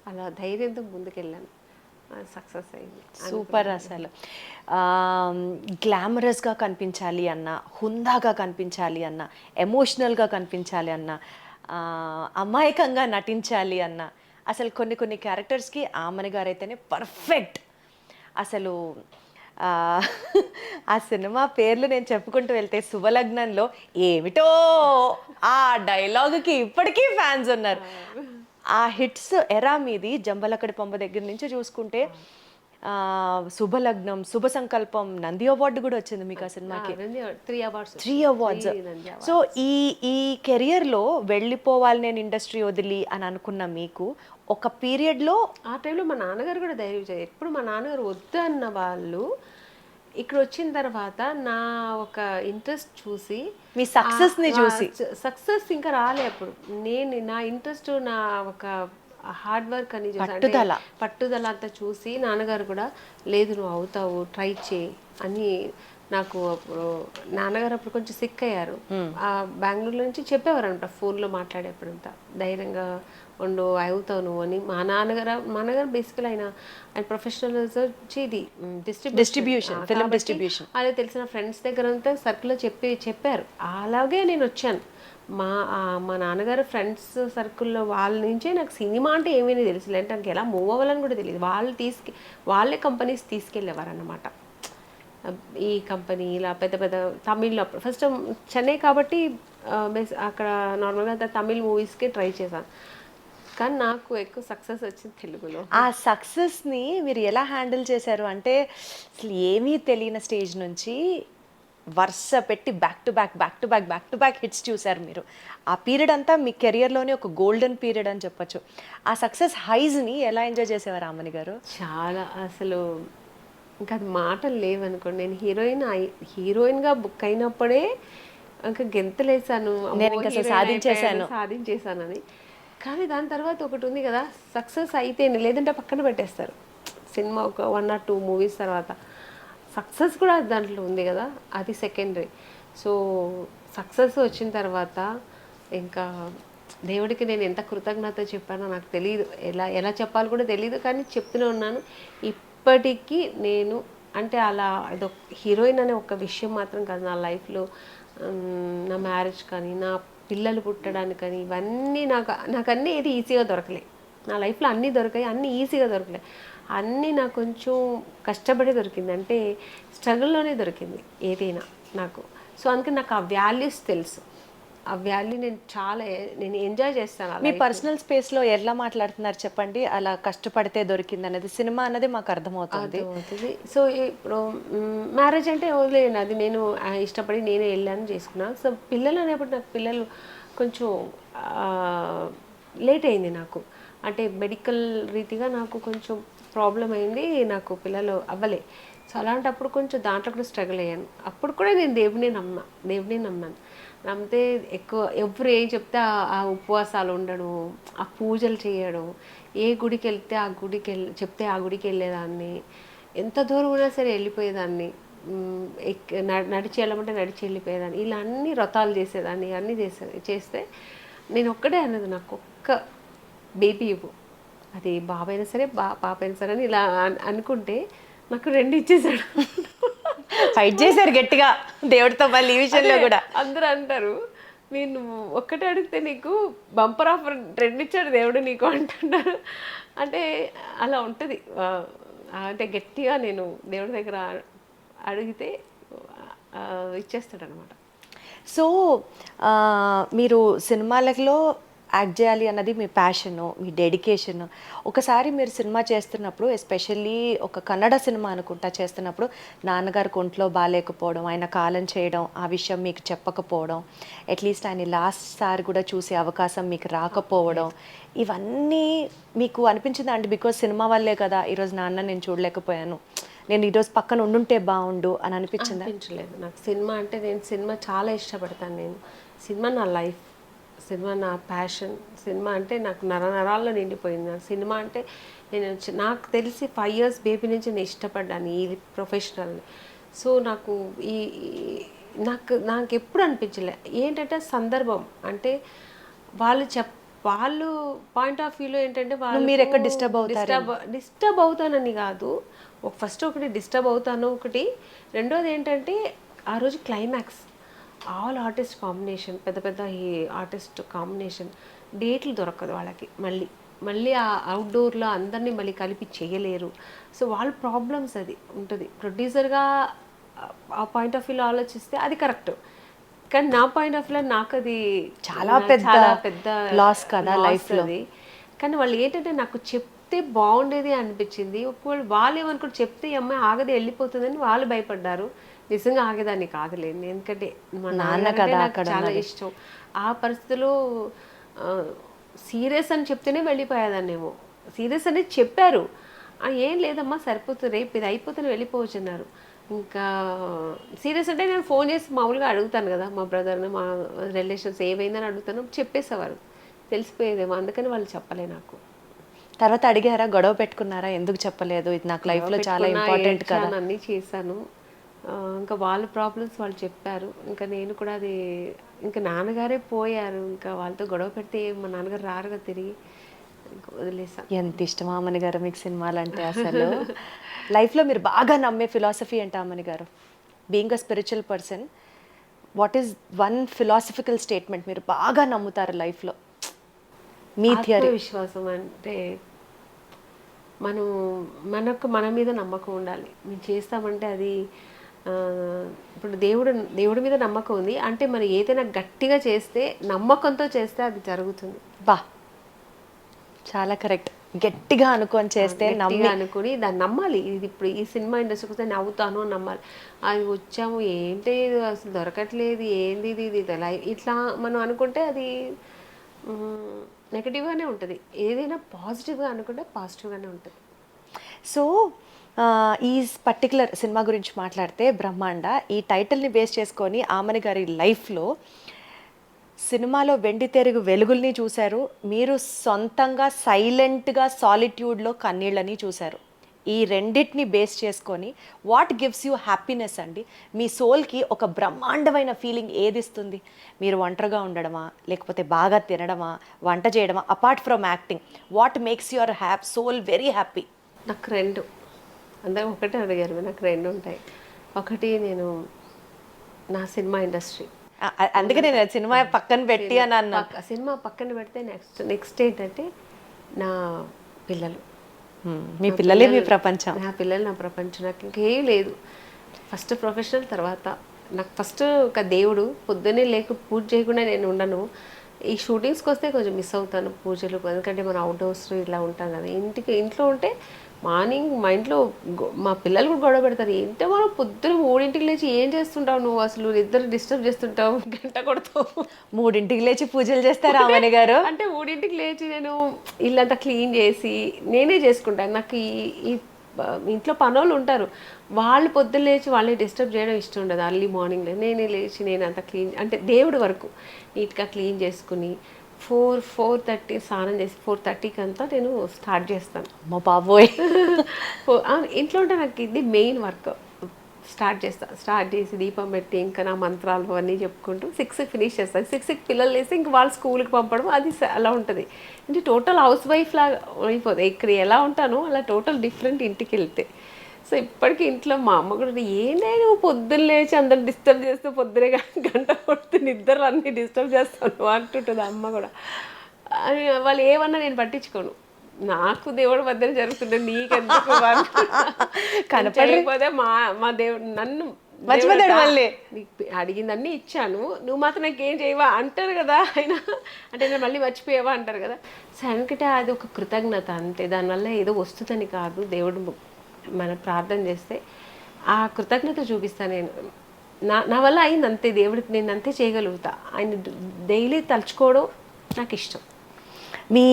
అలా ధైర్యంతో ముందుకెళ్ళాను. సక్సెస్ అయింది. సూపర్. అసలు గ్లామరస్గా కనిపించాలి అన్న, హుందాగా కనిపించాలి అన్న, ఎమోషనల్గా కనిపించాలి అన్న, అమాయకంగా నటించాలి అన్న, అసలు కొన్ని క్యారెక్టర్స్కి ఆమని గారు అయితేనే పర్ఫెక్ట్. అసలు ఆ సినిమా పేర్లు నేను చెప్పుకుంటూ వెళ్తే శుభలగ్నంలో ఏమిటో ఆ డైలాగుకి ఇప్పటికీ ఫ్యాన్స్ ఉన్నారు. ఆ హిట్స్ ఎరా మీది, జంబలకడి పంప దగ్గర నుంచి చూసుకుంటే శుభలగ్నం, శుభ సంకల్పం, నంది అవార్డు కూడా వచ్చింది మీకు ఆ సినిమాకి, 3 awards. సో ఈ కెరియర్లో వెళ్ళిపోవాలి నేను ఇండస్ట్రీ వదిలి అని అనుకున్న మీకు ఒక పీరియడ్లో ఆ టైంలో మా నాన్నగారు కూడా ధైర్యం చేయాలి. ఎప్పుడు మా నాన్నగారు వద్దు అన్న వాళ్ళు ఇక్కడ వచ్చిన తర్వాత నా ఒక ఇంట్రెస్ట్ చూసి, మీ సక్సెస్ని చూసి, సక్సెస్ ఇంకా రాలే అప్పుడు, నేను నా ఇంట్రెస్ట్, నా ఒక హార్డ్ వర్క్ అని పట్టుదల అంతా చూసి నాన్నగారు కూడా లేదు నువ్వు అవుతావు ట్రై చేయి అని నాకు అప్పుడు నాన్నగారు అప్పుడు కొంచెం సిక్ అయ్యారు. ఆ బెంగళూరు నుంచి చెప్పేవారంట ఫోన్లో మాట్లాడేప్పుడంతా, ధైర్యంగా ఉండు అవుతావు అని. మా నాన్నగారు బేసికల్ ఆయన ప్రొఫెషనల్ వచ్చి ఇది Distribution, film distribution. అదే తెలిసిన ఫ్రెండ్స్ దగ్గర అంతా సర్కిల్లో చెప్పారు. అలాగే నేను వచ్చాను. మా నాన్నగారు ఫ్రెండ్స్ సర్కిల్లో వాళ్ళ నుంచే నాకు సినిమా అంటే ఏమీ తెలుసు, అంటే నాకు ఎలా మూవ్ అవ్వాలని కూడా తెలియదు. వాళ్ళే కంపెనీస్ తీసుకెళ్ళేవారు అన్నమాట. ఈ కంపెనీ ఇలా పెద్ద పెద్ద తమిళ్లో ఫస్ట్ చెన్నై కాబట్టి అక్కడ నార్మల్గా తమిళ్ మూవీస్కి ట్రై చేశాను. కానీ నాకు ఎక్కువ సక్సెస్ వచ్చింది తెలుగులో. ఆ సక్సెస్ని మీరు ఎలా హ్యాండిల్ చేశారు? అంటే అసలు ఏమీ తెలియని స్టేజ్ నుంచి వరుస పెట్టి బ్యాక్ టు బ్యాక్ హిట్స్ చూశారు మీరు. ఆ పీరియడ్ అంతా మీ కెరియర్లోనే ఒక గోల్డెన్ పీరియడ్ అని చెప్పొచ్చు. ఆ సక్సెస్ హైస్ని ఎలా ఎంజాయ్ చేసేవారు ఆమని గారు? చాలా అసలు ఇంకా అది మాటలు లేవనుకోండి. నేను హీరోయిన్గా బుక్ అయినప్పుడే ఇంకా గెంతలేసాను, నేను ఇంకా అసలు సాధించేసానని. కానీ దాని తర్వాత ఒకటి ఉంది కదా, సక్సెస్ అయితేనే, లేదంటే పక్కన పెట్టేస్తారు సినిమా ఒక 1 or 2 మూవీస్ తర్వాత. సక్సెస్ కూడా దాంట్లో ఉంది కదా, అది సెకండరీ. సో సక్సెస్ వచ్చిన తర్వాత ఇంకా దేవుడికి నేను ఎంత కృతజ్ఞత చెప్పానో నాకు తెలియదు, ఎలా చెప్పాలి కూడా తెలియదు. కానీ చెప్తూనే ఉన్నాను ఇప్పటికీ. నేను అంటే అలా ఏదో హీరోయిన్ అనే ఒక విషయం మాత్రం కాదు నా లైఫ్లో. నా మ్యారేజ్ కానీ, నా పిల్లలు పుట్టడానికి కానీ, ఇవన్నీ నాకు అన్నీ ఏది ఈజీగా దొరకలే. నా లైఫ్లో అన్నీ దొరికాయి, అన్నీ ఈజీగా దొరకలే. అన్నీ నాకు కొంచెం కష్టపడి దొరికింది, అంటే స్ట్రగుల్లోనే దొరికింది ఏదైనా నాకు. సో అందుకని నాకు ఆ వాల్యూస్ తెలుసు. ఆ వాల్యూ నేను ఎంజాయ్ చేస్తాను. మీ పర్సనల్ స్పేస్లో ఎలా మాట్లాడుతున్నారు చెప్పండి, అలా కష్టపడితే దొరికింది అనేది. సినిమా అనేది మాకు అర్థమవుతుంది. సో ఇప్పుడు మ్యారేజ్ అంటే వదిలేయండి, అది నేను ఇష్టపడి నేనే వెళ్ళాను చేసుకున్నాను. సో పిల్లలు అనేప్పుడు నాకు పిల్లలు కొంచెం లేట్ అయింది నాకు, అంటే మెడికల్ రీతిగా నాకు కొంచెం ప్రాబ్లం అయింది, నాకు పిల్లలు అవ్వలే. సో అలాంటప్పుడు కొంచెం దాంట్లో కూడా స్ట్రగుల్ అయ్యాను. అప్పుడు కూడా నేను దేవుడిని నమ్మాను. నమ్మితే ఎక్కువ ఎవరు ఏం చెప్తే ఆ ఉపవాసాలు ఉండడం, ఆ పూజలు చేయడం, ఏ గుడికి వెళ్తే చెప్తే ఆ గుడికి వెళ్ళేదాన్ని, ఎంత దూరం ఉన్నా సరే వెళ్ళిపోయేదాన్ని, నడిచి వెళ్ళమంటే నడిచి వెళ్ళిపోయేదాన్ని. ఇలా అన్ని వ్రతాలు చేసేదాన్ని, అన్నీ చేస్తే నేను ఒక్కడే అన్నది, నాకు ఒక్క బేబీ ఇవ్వు, అది బాబైనా సరే పాప అయినా సరే అని ఇలా అనుకుంటే నాకు 2 ఇచ్చేసాడు. ఫైట్ చేశారు గట్టిగా దేవుడితో మళ్ళీ ఈ విషయంలో కూడా. అందరూ అంటారు నేను ఒక్కటే అడిగితే నీకు బంపర్ ఆఫర్ 2 ఇచ్చాడు దేవుడు నీకు అంటున్నారు. అంటే అలా ఉంటుంది. అంటే గట్టిగా నేను దేవుడి దగ్గర అడిగితే ఇచ్చేస్తాడు అనమాట. సో మీరు సినిమాలలో యాక్ట్ చేయాలి అన్నది మీ ప్యాషను, మీ డెడికేషన్. ఒకసారి మీరు సినిమా చేస్తున్నప్పుడు, ఎస్పెషల్లీ ఒక కన్నడ సినిమా అనుకుంటా చేస్తున్నప్పుడు, నాన్నగారికి ఒంట్లో బాగాలేకపోవడం, ఆయన కాలం చేయడం, ఆ విషయం మీకు చెప్పకపోవడం, అట్లీస్ట్ ఆయన లాస్ట్ సారి కూడా చూసే అవకాశం మీకు రాకపోవడం, ఇవన్నీ మీకు అనిపించిందా అండి? బికాజ్ సినిమా వల్లే కదా ఈరోజు నాన్న నేను చూడలేకపోయాను, నేను ఈరోజు పక్కన ఉండుంటే బాగుండు అని అనిపించలేదు నాకు. సినిమా అంటే నేను సినిమా చాలా ఇష్టపడతాను. నేను సినిమా నా లైఫ్, సినిమా నా ప్యాషన్. సినిమా అంటే నాకు నరాల్లో నిండిపోయింది. సినిమా అంటే నాకు తెలిసి 5 years బేబీ నుంచి నేను ఇష్టపడ్డాను ఈ ప్రొఫెషనల్ని. సో నాకు ఎప్పుడు అనిపించలే. ఏంటంటే సందర్భం, అంటే వాళ్ళు పాయింట్ ఆఫ్ వ్యూలో ఏంటంటే మీరు ఎక్కడ డిస్టర్బ్ అవుతానని కాదు. ఫస్ట్ ఒకటి డిస్టర్బ్ అవుతాను, ఒకటి. రెండోది ఏంటంటే ఆ రోజు క్లైమాక్స్, ఆల్ ఆర్టిస్ట్ కాంబినేషన్, పెద్ద ఈ ఆర్టిస్ట్ కాంబినేషన్, డేట్లు దొరకదు వాళ్ళకి. మళ్ళీ ఆ అవుట్డోర్లో అందరినీ మళ్ళీ కలిపి చేయలేరు. సో వాళ్ళ ప్రాబ్లమ్స్ అది ఉంటుంది. ప్రొడ్యూసర్గా ఆ పాయింట్ ఆఫ్ వ్యూలో ఆలోచిస్తే అది కరెక్ట్, కానీ నా పాయింట్ ఆఫ్ వ్యూలో నాకు అది చాలా పెద్ద లాస్ కదా లైఫ్లో. కానీ వాళ్ళు ఏంటంటే నాకు చెప్తే బాగుండేది అనిపించింది. ఒకవేళ వాళ్ళు ఏమనుకుంటే చెప్తే ఈ అమ్మాయి ఆగది వెళ్ళిపోతుందని వాళ్ళు భయపడ్డారు. నిజంగా ఆగేదాన్ని కాదులేండి, ఎందుకంటే మా నాన్న కదా నాకు చాలా ఇష్టం. ఆ పరిస్థితిలో సీరియస్ అని చెప్తేనే వెళ్ళిపోయేదాన్నేమో. సీరియస్ అనేది చెప్పారు, ఏం లేదమ్మా సరిపోతుంది, రేపు ఇది అయిపోతేనే వెళ్ళిపోవచ్చు అన్నారు. ఇంకా సీరియస్ అంటే నేను ఫోన్ చేసి మామూలుగా అడుగుతాను కదా, మా బ్రదర్ని, మా రిలేషన్స్ ఏమైందని అడుగుతాను, చెప్పేసేవారు, తెలిసిపోయేదేమో. అందుకని వాళ్ళు చెప్పలే నాకు. తర్వాత అడిగారా, గొడవ పెట్టుకున్నారా, ఎందుకు చెప్పలేదు, ఇది నాకు లైఫ్లో చాలా ఇంపార్టెంట్ కదా? అన్నీ చేశాను. ఇంకా వాళ్ళ ప్రాబ్లమ్స్ వాళ్ళు చెప్పారు. ఇంకా నేను కూడా అది ఇంకా నాన్నగారే పోయారు. ఇంకా వాళ్ళతో గొడవ పెడితే మా నాన్నగారు రారుగా తిరిగి, ఇంకా వదిలేసా. ఎంత ఇష్టం అమ్మని గారు మీకు సినిమాలు అంటే అసలు. లైఫ్లో మీరు బాగా నమ్మే ఫిలాసఫీ అంటే అమ్మని గారు, being a spiritual person, what is one philosophical statement మీరు బాగా నమ్ముతారు లైఫ్లో, మీ థియరీ? విశ్వాసం అంటే మనకు మన మీద నమ్మకం ఉండాలి. మేము చేస్తామంటే అది ఇప్పుడు దేవుడి మీద నమ్మకం ఉంది అంటే మనం ఏదైనా గట్టిగా చేస్తే, నమ్మకంతో చేస్తే అది జరుగుతుంది. బా, చాలా కరెక్ట్. గట్టిగా అనుకొని చేస్తే, గట్టిగా అనుకుని దాన్ని నమ్మాలి. ఇది ఇప్పుడు ఈ సినిమా ఇండస్ట్రీకి వస్తే నేను అవుతాను అని నమ్మాలి. అది వచ్చాము ఏంటి ఇది అసలు దొరకట్లేదు, ఏంది ఇది ఇట్లా మనం అనుకుంటే అది నెగటివ్గానే ఉంటుంది. ఏదైనా పాజిటివ్గా అనుకుంటే పాజిటివ్గానే ఉంటుంది. సో ఈ పర్టికులర్ సినిమా గురించి మాట్లాడితే బ్రహ్మాండ, ఈ టైటిల్ని బేస్ చేసుకొని ఆమని గారి లైఫ్లో సినిమాలో వెండి తెరుగు వెలుగుల్ని చూశారు, మీరు సొంతంగా సైలెంట్గా సాలిట్యూడ్లో కన్నీళ్ళని చూశారు. ఈ రెండింటిని బేస్ చేసుకొని వాట్ గివ్స్ యూ హ్యాపీనెస్ అండి? మీ సోల్కి ఒక బ్రహ్మాండమైన ఫీలింగ్ ఏది ఇస్తుంది? మీరు ఒంటరిగా ఉండడమా, లేకపోతే బాగా తినడమా, వంట చేయడమా? Apart from acting, what makes your soul very happy? నాకు రెండు, అందరూ ఒకటే అడిగారు, నాకు రెండు ఉంటాయి. ఒకటి నేను నా సినిమా ఇండస్ట్రీ, అందుకే నేను సినిమా పక్కన పెట్టి అని అన్నా. సినిమా పక్కన పెడితే నెక్స్ట్ ఏంటంటే నా పిల్లలు. మీ పిల్లలే మీ ప్రపంచం. నా పిల్లలు నా ప్రపంచం. నాకు ఇంకేం లేదు. ఫస్ట్ ప్రొఫెషనల్, తర్వాత నాకు ఫస్ట్ ఒక దేవుడు. పొద్దున్నే లేక పూజ చేయకుండా నేను ఉండను. ఈ షూటింగ్స్కి వస్తే కొంచెం మిస్ అవుతాను పూజలు, ఎందుకంటే మనం అవుట్డోర్స్ ఇలా ఉంటాం కదా. ఇంట్లో ఉంటే మార్నింగ్ మా ఇంట్లో మా పిల్లలు కూడా గొడవ పెడతారు. ఏంటో మనం పొద్దున 3ంటికి లేచి ఏం చేస్తుంటావు నువ్వు, అసలు ఇద్దరు డిస్టర్బ్ చేస్తుంటావు, గంట కొడతావు. 3ంటికి లేచి పూజలు చేస్తారా అమ్మని గారు? అంటే 3ంటికి లేచి నేను ఇల్లంతా క్లీన్ చేసి నేనే చేసుకుంటాను. నాకు ఈ ఇంట్లో పనులు ఉంటారు, వాళ్ళు పొద్దున్న లేచి వాళ్ళని డిస్టర్బ్ చేయడం ఇష్టం ఉండదు. అర్లీ మార్నింగ్ నేనే లేచి నేను అంతా క్లీన్, అంటే దేవుడి వరకు నీట్గా క్లీన్ చేసుకుని 4:30 స్నానం చేసి 4:30కి అంతా నేను స్టార్ట్ చేస్తాను. మా బాబోయ్. ఇంట్లో ఉంటే నాకు ఇది మెయిన్ వర్క్. స్టార్ట్ చేసి దీపం పెట్టి ఇంకా నా మంత్రాలు అవన్నీ చెప్పుకుంటూ 6కి ఫినిష్ చేస్తాను. 6కి పిల్లలు వేస్తే ఇంక వాళ్ళు స్కూల్కి పంపడం అది అలా ఉంటుంది. అంటే టోటల్ హౌస్ వైఫ్ లాగా అయిపోతుంది. ఇక్కడ ఎలా ఉంటానో అలా టోటల్ డిఫరెంట్ ఇంటికి వెళ్తే. సో ఇప్పటికీ ఇంట్లో మా అమ్మ కూడా ఏంటంటే నువ్వు పొద్దున్న లేచి అందరు డిస్టర్బ్ చేస్తూ పొద్దునే గంట కొడుతూ నిద్రలు అన్నీ డిస్టర్బ్ చేస్తాను అంటుంటుంది అమ్మ కూడా. వాళ్ళు ఏమన్నా నేను పట్టించుకోను, నాకు దేవుడి మధ్యన జరుగుతుండే, నీకెందుకు కనపడకపోతే మా దేవుడు నన్ను అడిగిందన్నీ ఇచ్చాను, నువ్వు మాత్రం నాకేం చేయవా అంటారు కదా ఆయన. అంటే నేను మళ్ళీ మర్చిపోయావా అంటారు కదా. సో ఎందుకంటే అది ఒక కృతజ్ఞత అంతే, దానివల్ల ఏదో వస్తుందని కాదు. దేవుడు మనం ప్రార్థన చేస్తే ఆ కృతజ్ఞత చూపిస్తాను నేను. నా వల్ల అయింది అంతే, దేవుడికి నేను అంతే చేయగలుగుతా. ఆయన డైలీ తలుచుకోవడం నాకు ఇష్టం. మీ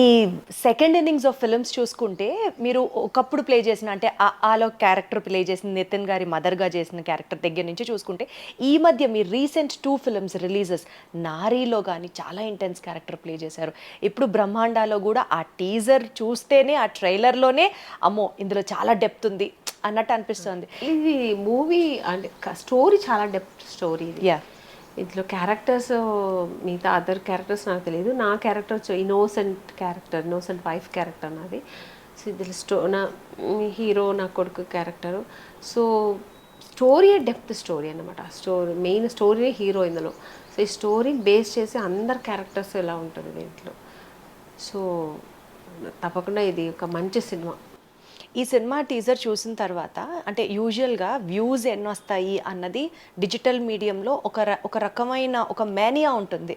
సెకండ్ ఇన్నింగ్స్ ఆఫ్ ఫిల్మ్స్ చూసుకుంటే మీరు ఒకప్పుడు ప్లే చేసిన, అంటే ఆలో క్యారెక్టర్ ప్లే చేసిన నితిన్ గారి మదర్గా చేసిన క్యారెక్టర్ దగ్గర నుంచి చూసుకుంటే ఈ మధ్య మీ రీసెంట్ 2 ఫిల్మ్స్ రిలీజెస్, నారీలో కానీ చాలా ఇంటెన్స్ క్యారెక్టర్ ప్లే చేశారు. ఇప్పుడు బ్రహ్మాండాలో కూడా ఆ టీజర్ చూస్తేనే, ఆ ట్రైలర్లోనే అమ్మో ఇందులో చాలా డెప్త్ ఉంది అన్నట్టు అనిపిస్తుంది. ఇది మూవీ అంటే స్టోరీ చాలా డెప్త్ స్టోరీ ఇది. ఇందులో క్యారెక్టర్స్ మిగతా అదర్ క్యారెక్టర్స్ నాకు తెలియదు. నా క్యారెక్టర్ ఇన్నోసెంట్ వైఫ్ క్యారెక్టర్ నాది. సో ఇందులో నా హీరో నా కొడుకు character. So story depth story అన్నమాట. మెయిన్ స్టోరీనే హీరో ఇందులో. సో ఈ స్టోరీని బేస్ చేసి అందరు క్యారెక్టర్స్ ఎలా ఉంటుంది దీంట్లో. సో తప్పకుండా ఇది ఒక మంచి సినిమా. ఈ సినిమా టీజర్ చూసిన తర్వాత, అంటే యూజువల్గా వ్యూస్ ఎన్ని వస్తాయి అన్నది డిజిటల్ మీడియంలో ఒక రకమైన ఒక మేనియా ఉంటుంది.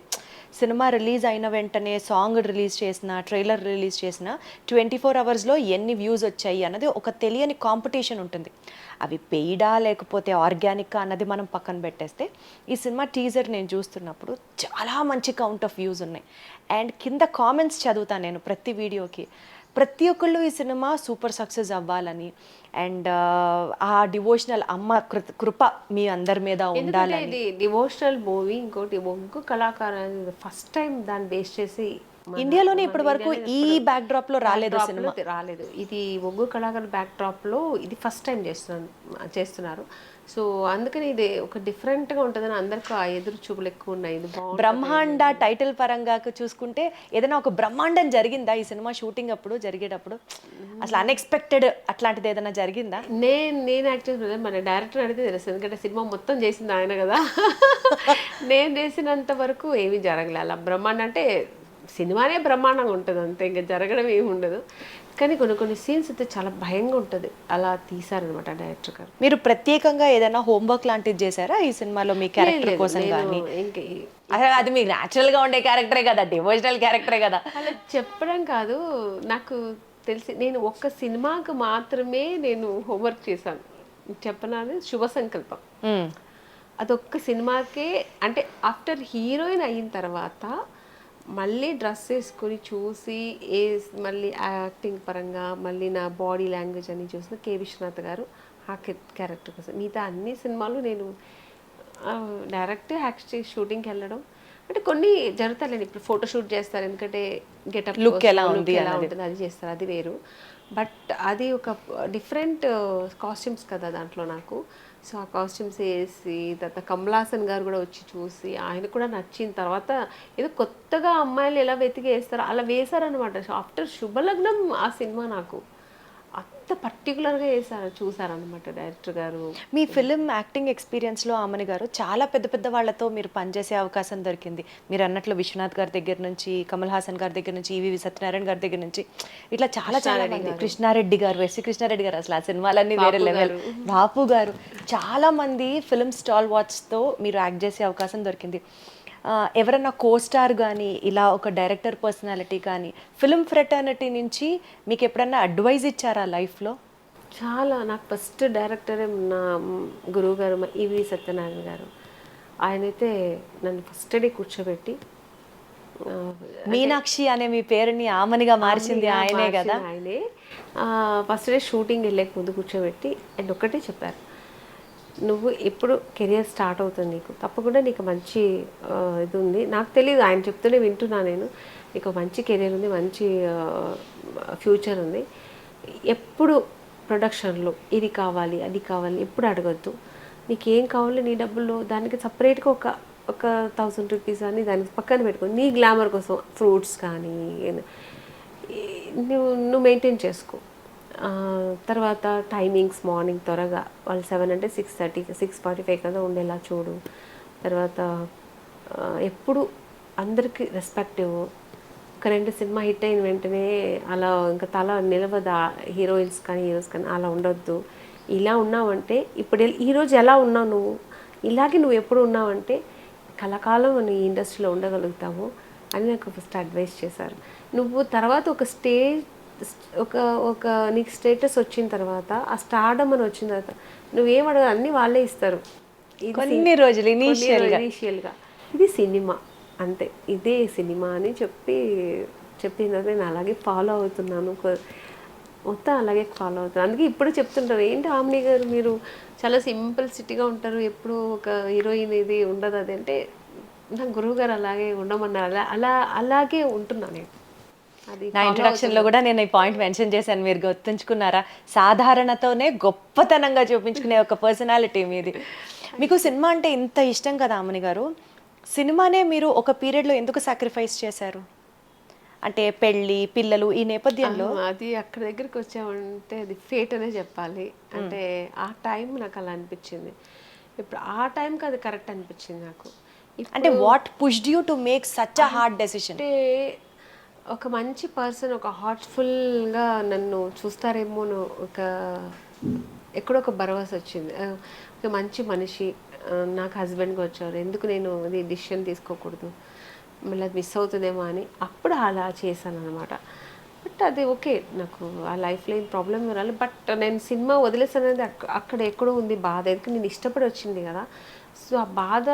సినిమా రిలీజ్ అయిన వెంటనే సాంగ్ రిలీజ్ చేసిన, ట్రైలర్ రిలీజ్ చేసిన 24 అవర్స్లో ఎన్ని వ్యూస్ వచ్చాయి అన్నది ఒక తెలియని కాంపిటీషన్ ఉంటుంది. అవి పెయిడా లేకపోతే ఆర్గానిక్గా అన్నది మనం పక్కన పెట్టేస్తే, ఈ సినిమా టీజర్ నేను చూస్తున్నప్పుడు చాలా మంచి కౌంట్ ఆఫ్ వ్యూస్ ఉన్నాయి. అండ్ కింద కామెంట్స్ చదువుతాను నేను ప్రతి వీడియోకి. ప్రతి ఒక్కళ్ళు ఈ సినిమా సూపర్ సక్సెస్ అవ్వాలని, అండ్ ఆ డివోషనల్ అమ్మ కృప మీ అందరి మీద ఉండాలని. ఇది డివోషనల్ మూవీ. ఇంకో కళాకారు ఫస్ట్ టైం దాన్ని బేస్ చేసి ఇండియాలోనే ఇప్పటి వరకు ఈ బ్యాక్ డ్రాప్ లో రాలేదు సినిమా. రాలేదు. ఇది ఒగ్గు కళాకారు బ్యాక్ డ్రాప్ లో ఇది ఫస్ట్ టైం చేస్తున్నారు. సో అందుకని ఇది ఒక డిఫరెంట్గా ఉంటుందని అందరికీ ఆ ఎదురు చూపులు ఎక్కువ ఉన్నాయి. ఇది బాగుంటుంది. బ్రహ్మాండ టైటిల్ పరంగా చూసుకుంటే ఏదైనా ఒక బ్రహ్మాండం జరిగిందా ఈ సినిమా షూటింగ్ అప్పుడు జరిగేటప్పుడు? అసలు అన్ఎక్స్పెక్టెడ్ అట్లాంటిది ఏదైనా జరిగిందా? నేను యాక్చువల్గా మన డైరెక్టర్ అడిగితే తెలుసు, ఎందుకంటే సినిమా మొత్తం చేసింది ఆయన కదా. నేను చేసినంత వరకు ఏమీ జరగలే అలా. బ్రహ్మాండం అంటే సినిమానే బ్రహ్మాండంగా ఉంటుంది అంతే, ఇంకా జరగడం ఏమి ఉండదు. కానీ కొన్ని సీన్స్ అయితే చాలా భయంగా ఉంటుంది, అలా తీసారనమాట డైరెక్టర్ గారు. మీరు ప్రత్యేకంగా ఏదైనా హోంవర్క్ లాంటిది చేశారా ఈ సినిమాలో మీ క్యారెక్టర్ కోసం కానీ? అసలు అది మీకు న్యాచురల్ గా ఉండే క్యారెక్టరే కదా, డివోషనల్ క్యారెక్టరే కదా. అలా చెప్పడం కాదు, నాకు తెలిసి నేను ఒక్క సినిమాకు మాత్రమే నేను హోంవర్క్ చేశాను. చెప్పనాది శుభ సంకల్పం. అదొక్క సినిమాకే, అంటే ఆఫ్టర్ హీరోయిన్ అయిన తర్వాత మళ్ళీ డ్రెస్ వేసుకొని చూసి మళ్ళీ యాక్టింగ్ పరంగా మళ్ళీ నా బాడీ లాంగ్వేజ్ అని చూసిన కే విశ్వనాథ్ గారు ఆ క్యారెక్టర్ కోసం. మిగతా అన్ని సినిమాలు నేను డైరెక్ట్ షూటింగ్కి వెళ్ళడం అంటే కొన్ని జరుగుతాయి. ఇప్పుడు ఫోటో షూట్ చేస్తారు, ఎందుకంటే గెటప్ లుక్ ఎలా ఉంటుంది అది చేస్తారు, అది వేరు. బట్ అది ఒక డిఫరెంట్ కాస్ట్యూమ్స్ కదా దాంట్లో నాకు. సో ఆ కాస్ట్యూమ్స్ వేసి తర్వాత కమల్ హాసన్ గారు కూడా వచ్చి చూసి ఆయన కూడా నచ్చిన తర్వాత ఏదో కొత్తగా అమ్మాయిలు ఎలా వెతికి వేస్తారో అలా వేశారనమాట. ఆఫ్టర్ శుభలగ్నం ఆ సినిమా నాకు అంత పర్టికులర్గా చూసారనమాట డైరెక్టర్ గారు. మీ ఫిలిం యాక్టింగ్ ఎక్స్పీరియన్స్లో ఆమని గారు చాలా పెద్ద పెద్ద వాళ్ళతో మీరు పనిచేసే అవకాశం దొరికింది. మీరు అన్నట్లు విశ్వనాథ్ గారి దగ్గర నుంచి, కమల్ హాసన్ గారి దగ్గర నుంచి, ఈవి సత్యనారాయణ గారి దగ్గర నుంచి ఇట్లా చాలా మంది, కృష్ణారెడ్డి గారు, ఎస్వి కృష్ణారెడ్డి గారు, అసలు ఆ సినిమాలన్నీ వేరే లెవెల్, బాపు గారు, చాలా మంది ఫిలిం స్టాల్ వాచ్తో మీరు యాక్ట్ చేసే అవకాశం దొరికింది. ఎవరన్నా కోస్టార్ కానీ ఇలా ఒక డైరెక్టర్ పర్సనాలిటీ కానీ ఫిలిం ఫ్రెటర్నిటీ నుంచి మీకు ఎప్పుడన్నా అడ్వైజ్ ఇచ్చారా లైఫ్లో? చాలా. నాకు ఫస్ట్ డైరెక్టరే నా గురువు గారు ఈవి సత్యనారాయణ గారు. ఆయనైతే నన్ను ఫస్ట్ డే కూర్చోబెట్టి, మీనాక్షి అనే మీ పేరుని ఆమనిగా మార్చింది ఆయనే కదా. ఆయనే ఫస్ట్ డే షూటింగ్ వెళ్ళే ముందు కూర్చోబెట్టి అండ్ ఒక్కటే చెప్పారు, నువ్వు ఎప్పుడు కెరియర్ స్టార్ట్ అవుతుంది నీకు, తప్పకుండా నీకు మంచి ఇది ఉంది. నాకు తెలియదు, ఆయన చెప్తూనే వింటున్నా నేను, నీకు మంచి కెరియర్ ఉంది, మంచి ఫ్యూచర్ ఉంది. ఎప్పుడు ప్రొడక్షన్లో ఇది కావాలి అది కావాలి ఎప్పుడు అడగద్దు, నీకేం కావాలో నీ డబ్బుల్లో దానికి సపరేట్గా ఒక 1000 రూపీస్ అని దానికి పక్కన పెట్టుకో, నీ గ్లామర్ కోసం ఫ్రూట్స్ కానీ నువ్వు మెయింటైన్ చేసుకో. తర్వాత టైమింగ్స్ మార్నింగ్ త్వరగా, వాళ్ళు 7 అంటే 6:30 6:45 కదా ఉండేలా చూడు. తర్వాత ఎప్పుడు అందరికీ రెస్పెక్ట్ ఇవ్వు. ఒక 2 సినిమా హిట్ అయిన వెంటనే అలా ఇంకా తల నిలవదా హీరోయిన్స్ కానీ హీరోస్ కానీ, అలా ఉండొద్దు. ఇలా ఉన్నావంటే ఇప్పుడు ఈరోజు ఎలా ఉన్నావు నువ్వు, ఇలాగే నువ్వు ఎప్పుడు ఉన్నావంటే కలకాలం నువ్వు ఈ ఇండస్ట్రీలో ఉండగలుగుతావు అని నాకు ఫస్ట్ అడ్వైస్ చేశారు. నువ్వు తర్వాత ఒక నీకు స్టేటస్ వచ్చిన తర్వాత, ఆ స్టార్డమ్ అని వచ్చిన తర్వాత నువ్వేం అడగదు, అన్నీ వాళ్ళే ఇస్తారు. కొన్ని రోజులు ఇనీషియల్గా ఇది సినిమా అంతే, ఇదే సినిమా అని చెప్పిన తర్వాత నేను అలాగే ఫాలో అవుతున్నాను, మొత్తం అలాగే ఫాలో అవుతున్నాను. అందుకే ఇప్పుడు చెప్తుంటారు, ఏంటి ఆమ్ని గారు మీరు చాలా సింపుల్సిటీగా ఉంటారు, ఎప్పుడు ఒక హీరోయిన్ ఇది ఉండదు అది అంటే, నా గురువు గారు అలాగే ఉండమన్నారు, అలాగే ఉంటున్నాను నేను. నా ఇంట్రడక్షన్లో కూడా నేను ఈ పాయింట్ మెన్షన్ చేశాను, మీరు గుర్తుంచుకున్నారా? సాధారణతోనే గొప్పతనంగా చూపించుకునే ఒక పర్సనాలిటీ మీది. మీకు సినిమా అంటే ఇంత ఇష్టం కదా ఆమని గారు, సినిమానే మీరు ఒక పీరియడ్లో ఎందుకు సాక్రిఫైస్ చేశారు? అంటే పెళ్ళి, పిల్లలు, ఈ నేపథ్యంలో. అది అక్కడ దగ్గరికి వచ్చామంటే అది ఫేట్ అనే చెప్పాలి. అంటే ఆ టైం నాకు అలా అనిపించింది, ఇప్పుడు ఆ టైంకి అది కరెక్ట్ అనిపించింది నాకు. అంటే what pushed you to make such a hard decision? అంటే ఒక మంచి పర్సన్ ఒక హార్ట్ఫుల్గా నన్ను చూస్తారేమో, ఎక్కడో ఒక భరోసా వచ్చింది. ఒక మంచి మనిషి నాకు హస్బెండ్గా వచ్చారు, ఎందుకు నేను అది డిసిషన్ తీసుకోకూడదు, మళ్ళీ అది మిస్ అవుతుందేమో అని అప్పుడు అలా చేశాను అనమాట. బట్ అది ఓకే, నాకు ఆ లైఫ్లో ఏం ప్రాబ్లం రాలి. బట్ నేను సినిమా వదిలేసాను అనేది అక్కడ ఎక్కడో ఉంది బాధ, ఎందుకంటే నేను ఇష్టపడి వచ్చింది కదా. సో ఆ బాధ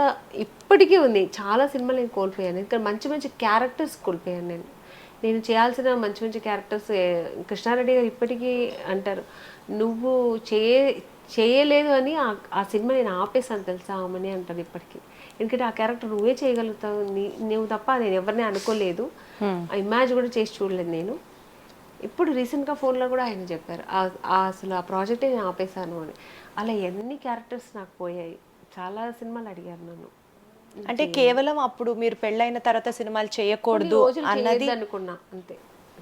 ఇప్పటికీ ఉంది. చాలా సినిమాలు నేను కోల్పోయాను, ఎందుకంటే మంచి మంచి క్యారెక్టర్స్ కోల్పోయాను నేను చేయాల్సిన మంచి మంచి క్యారెక్టర్స్. కృష్ణారెడ్డి గారు ఇప్పటికీ అంటారు, నువ్వు చేయలేదు అని ఆ సినిమా నేను ఆపేసాను తెలుసా ఆమెని అంటారు ఇప్పటికీ. ఎందుకంటే ఆ క్యారెక్టర్ నువ్వే చేయగలుగుతావు, నువ్వు తప్ప నేను ఎవరిని అనుకోలేదు, ఆ ఇమాజిన్ కూడా చేసి చూడలేదు నేను. ఇప్పుడు రీసెంట్గా ఫోన్లో కూడా ఆయన చెప్పారు, అసలు ఆ ప్రాజెక్టే నేను ఆపేశాను అని. అలా ఎన్ని క్యారెక్టర్స్ నాకు పోయాయి. చాలా సినిమాలు అడిగారు నన్ను. అంటే కేవలం అప్పుడు మీరు పెళ్ళైన తర్వాత సినిమాలు చేయకూడదు అన్నది అనుకున్నా అంతే.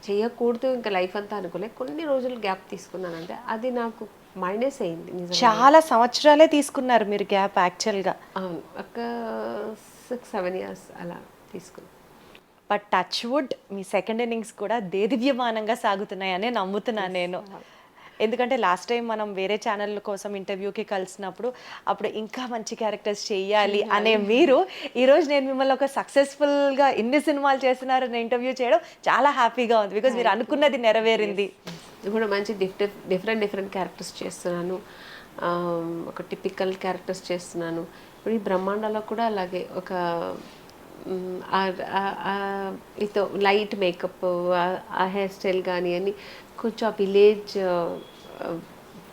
చేయకూడదు ఇంకా లైఫ్ అంతా అనుకోలే. కొన్ని రోజులు గ్యాప్ తీసుకున్నాను అంటే అది నాకు మైనస్ అయింది నిజంగా. చాలా సంవత్సరాలే తీసుకున్నారు మీరు గ్యాప్ యాక్చువల్గా. అవును, ఒక 6-7 years అలా తీసుకున్నాను. But touch wood me second innings కూడా దేదీప్యమానంగా సాగుతున్నాయని నమ్ముతున్నాను నేను. ఎందుకంటే లాస్ట్ టైం మనం వేరే ఛానల్ కోసం ఇంటర్వ్యూకి కలిసినప్పుడు అప్పుడు ఇంకా మంచి క్యారెక్టర్స్ చేయాలి అనే మీరు ఈరోజు నేను మిమ్మల్ని ఒక సక్సెస్ఫుల్గా ఇన్ని సినిమాలు చేస్తున్నారని ఇంటర్వ్యూ చేయడం చాలా హ్యాపీగా ఉంది. బికాజ్ మీరు అనుకున్నది నెరవేరింది. ఇప్పుడు మంచి డిఫరెంట్ క్యారెక్టర్స్ చేస్తున్నాను. ఒక టిపికల్ క్యారెక్టర్స్ చేస్తున్నాను. ఇప్పుడు ఈ బ్రహ్మాండాలో కూడా అలాగే ఒక ఇతో లైట్ మేకప్, ఆ హెయిర్ స్టైల్ కానీ అని కొంచెం ఆ విలేజ్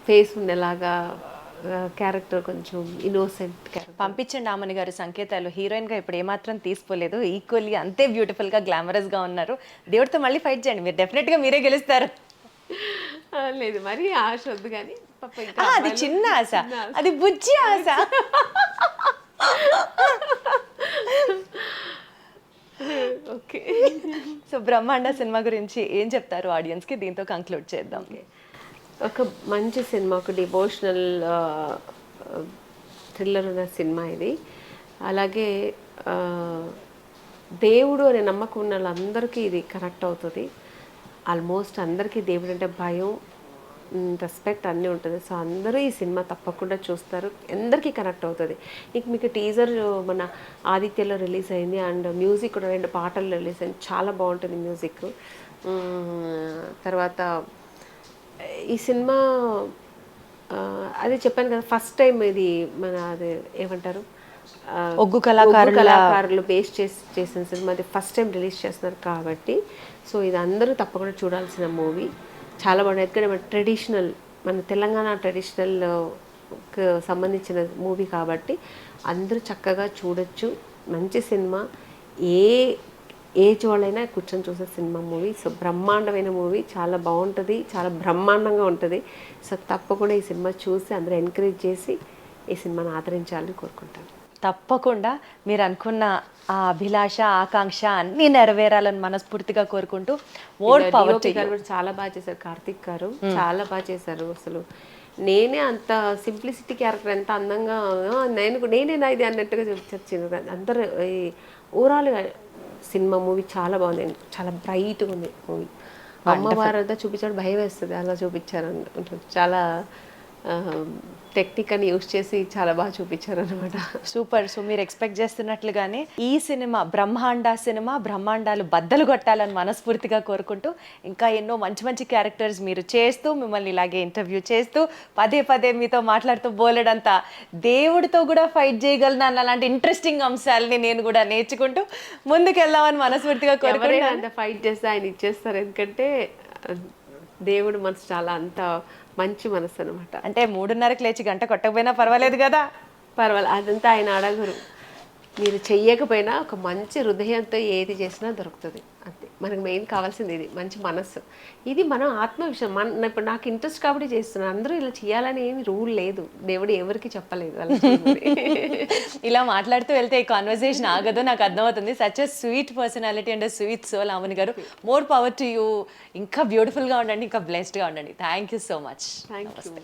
ఫేస్ ఉండేలాగా క్యారెక్టర్, కొంచెం ఇన్నోసెంట్ క్యారెక్టర్. పంపించండి ఆమని గారు సంకేతాలు. హీరోయిన్గా ఇప్పుడు ఏమాత్రం తీసుకోలేదు, ఈక్వల్లీ అంతే బ్యూటిఫుల్గా గ్లామరస్గా ఉన్నారు. దేవుడితో మళ్ళీ ఫైట్ చేయండి, మీరు డెఫినెట్గా మీరే గెలుస్తారు. లేదు మరి ఆశ వద్దు కానీ అది చిన్న ఆశ, అది బుజ్జి ఆశ. ఓకే. సో బ్రహ్మాండ సినిమా గురించి ఏం చెప్తారు ఆడియన్స్కి? దీంతో కంక్లూడ్ చేద్దాం. ఒక మంచి సినిమా, ఒక డివోషనల్ థ్రిల్లర్ ఉన్న సినిమా ఇది. అలాగే దేవుడు అనే నమ్మకం ఉన్న వాళ్ళందరికీ ఇది కనెక్ట్ అవుతుంది. ఆల్మోస్ట్ అందరికీ దేవుడు అంటే భయం, రెస్పెక్ట్ అన్నీ ఉంటుంది. సో అందరూ ఈ సినిమా తప్పకుండా చూస్తారు, అందరికీ కనెక్ట్ అవుతుంది. మీకు టీజర్ మన ఆదిత్యలో రిలీజ్ అయింది అండ్ మ్యూజిక్ కూడా 2 పాటలు రిలీజ్ అయింది, చాలా బాగుంటుంది మ్యూజిక్. తర్వాత ఈ సినిమా అదే చెప్పాను కదా, ఫస్ట్ టైం ఇది మన అది ఏమంటారు ఒగ్గు కళాకారులు బేస్ చేసిన సినిమా, అది ఫస్ట్ టైం రిలీజ్ చేస్తున్నారు కాబట్టి సో ఇది అందరూ తప్పకుండా చూడాల్సిన మూవీ. చాలా బాగుంది. ఎందుకంటే మన ట్రెడిషనల్, మన తెలంగాణ ట్రెడిషనల్ సంబంధించిన మూవీ కాబట్టి అందరూ చక్కగా చూడొచ్చు. మంచి సినిమా, ఏ ఏజ్ వాళ్ళైనా కూర్చొని చూసే సినిమా మూవీ. సో బ్రహ్మాండమైన మూవీ, చాలా బాగుంటుంది, చాలా బ్రహ్మాండంగా ఉంటుంది. సో తప్పకుండా ఈ సినిమా చూసి అందరూ ఎంకరేజ్ చేసి ఈ సినిమాని ఆదరించాలని కోరుకుంటాను. తప్పకుండా మీరు అనుకున్న ఆ అభిలాష, ఆకాంక్ష అన్నీ నెరవేరాలని మనస్ఫూర్తిగా కోరుకుంటూ మోర్ పవర్ టు యు. చాలా బాగా చేశారు కార్తిక్ గారు, చాలా బాగా చేశారు. అసలు నేనే అంత సింప్లిసిటీ క్యారెక్టర్ ఎంత అందంగా నేనేనా ఇది అన్నట్టుగా చూపించారు అందరూ. ఈ ఓవరాల్గా సినిమా మూవీ చాలా బాగుంది, చాలా బ్రైట్గా ఉంది మూవీ. అమ్మవారు అంతా చూపించాడు, భయం వేస్తుంది అలా చూపించారు. చాలా టెక్నిక్ అని యూజ్ చేసి చాలా బాగా చూపించారు అనమాట. సూపర్. సో మీరు ఎక్స్పెక్ట్ చేస్తున్నట్లుగానే ఈ సినిమా బ్రహ్మాండ సినిమా బ్రహ్మాండాలు బద్దలు కొట్టాలని మనస్ఫూర్తిగా కోరుకుంటూ ఇంకా ఎన్నో మంచి మంచి క్యారెక్టర్స్ మీరు చేస్తూ, మిమ్మల్ని ఇలాగే ఇంటర్వ్యూ చేస్తూ, పదే పదే మీతో మాట్లాడుతూ బోలెడంతా దేవుడితో కూడా ఫైట్ చేయగలను అన్న అలాంటి ఇంట్రెస్టింగ్ అంశాలని నేను కూడా నేర్చుకుంటూ ముందుకెళ్దామని మనస్ఫూర్తిగా కోరుకుంటూ. అంత ఫైట్ చేస్తే ఆయన ఇచ్చేస్తారు, ఎందుకంటే దేవుడు మనసు చాలా అంత మంచి మనసు అనమాట. అంటే 3:30కి లేచి గంట కొట్టకపోయినా పర్వాలేదు కదా. పర్వాలేదు, అదంతా ఆయన అడగరు. మీరు చెయ్యకపోయినా ఒక మంచి హృదయంతో ఏది చేసినా దొరుకుతుంది అంతే. మనకు మెయిన్ కావాల్సింది ఇది, మంచి మనస్సు. ఇది మనం ఆత్మ విషయం. ఇప్పుడు నాకు ఇంట్రెస్ట్ కాబట్టి చేస్తున్నాను. అందరూ ఇలా చేయాలని ఏమి రూల్ లేదు, దేవుడు ఎవరికి చెప్పలేదు అలా. ఇలా మాట్లాడుతూ వెళ్తే ఈ కాన్వర్సేషన్ ఆగదు, నాకు అర్థమవుతుంది. Such a sweet personality and sweet soul Amani garu. More power to you. ఇంకా బ్యూటిఫుల్గా ఉండండి, ఇంకా బ్లెస్డ్గా ఉండండి. Thank you so much. Thank you.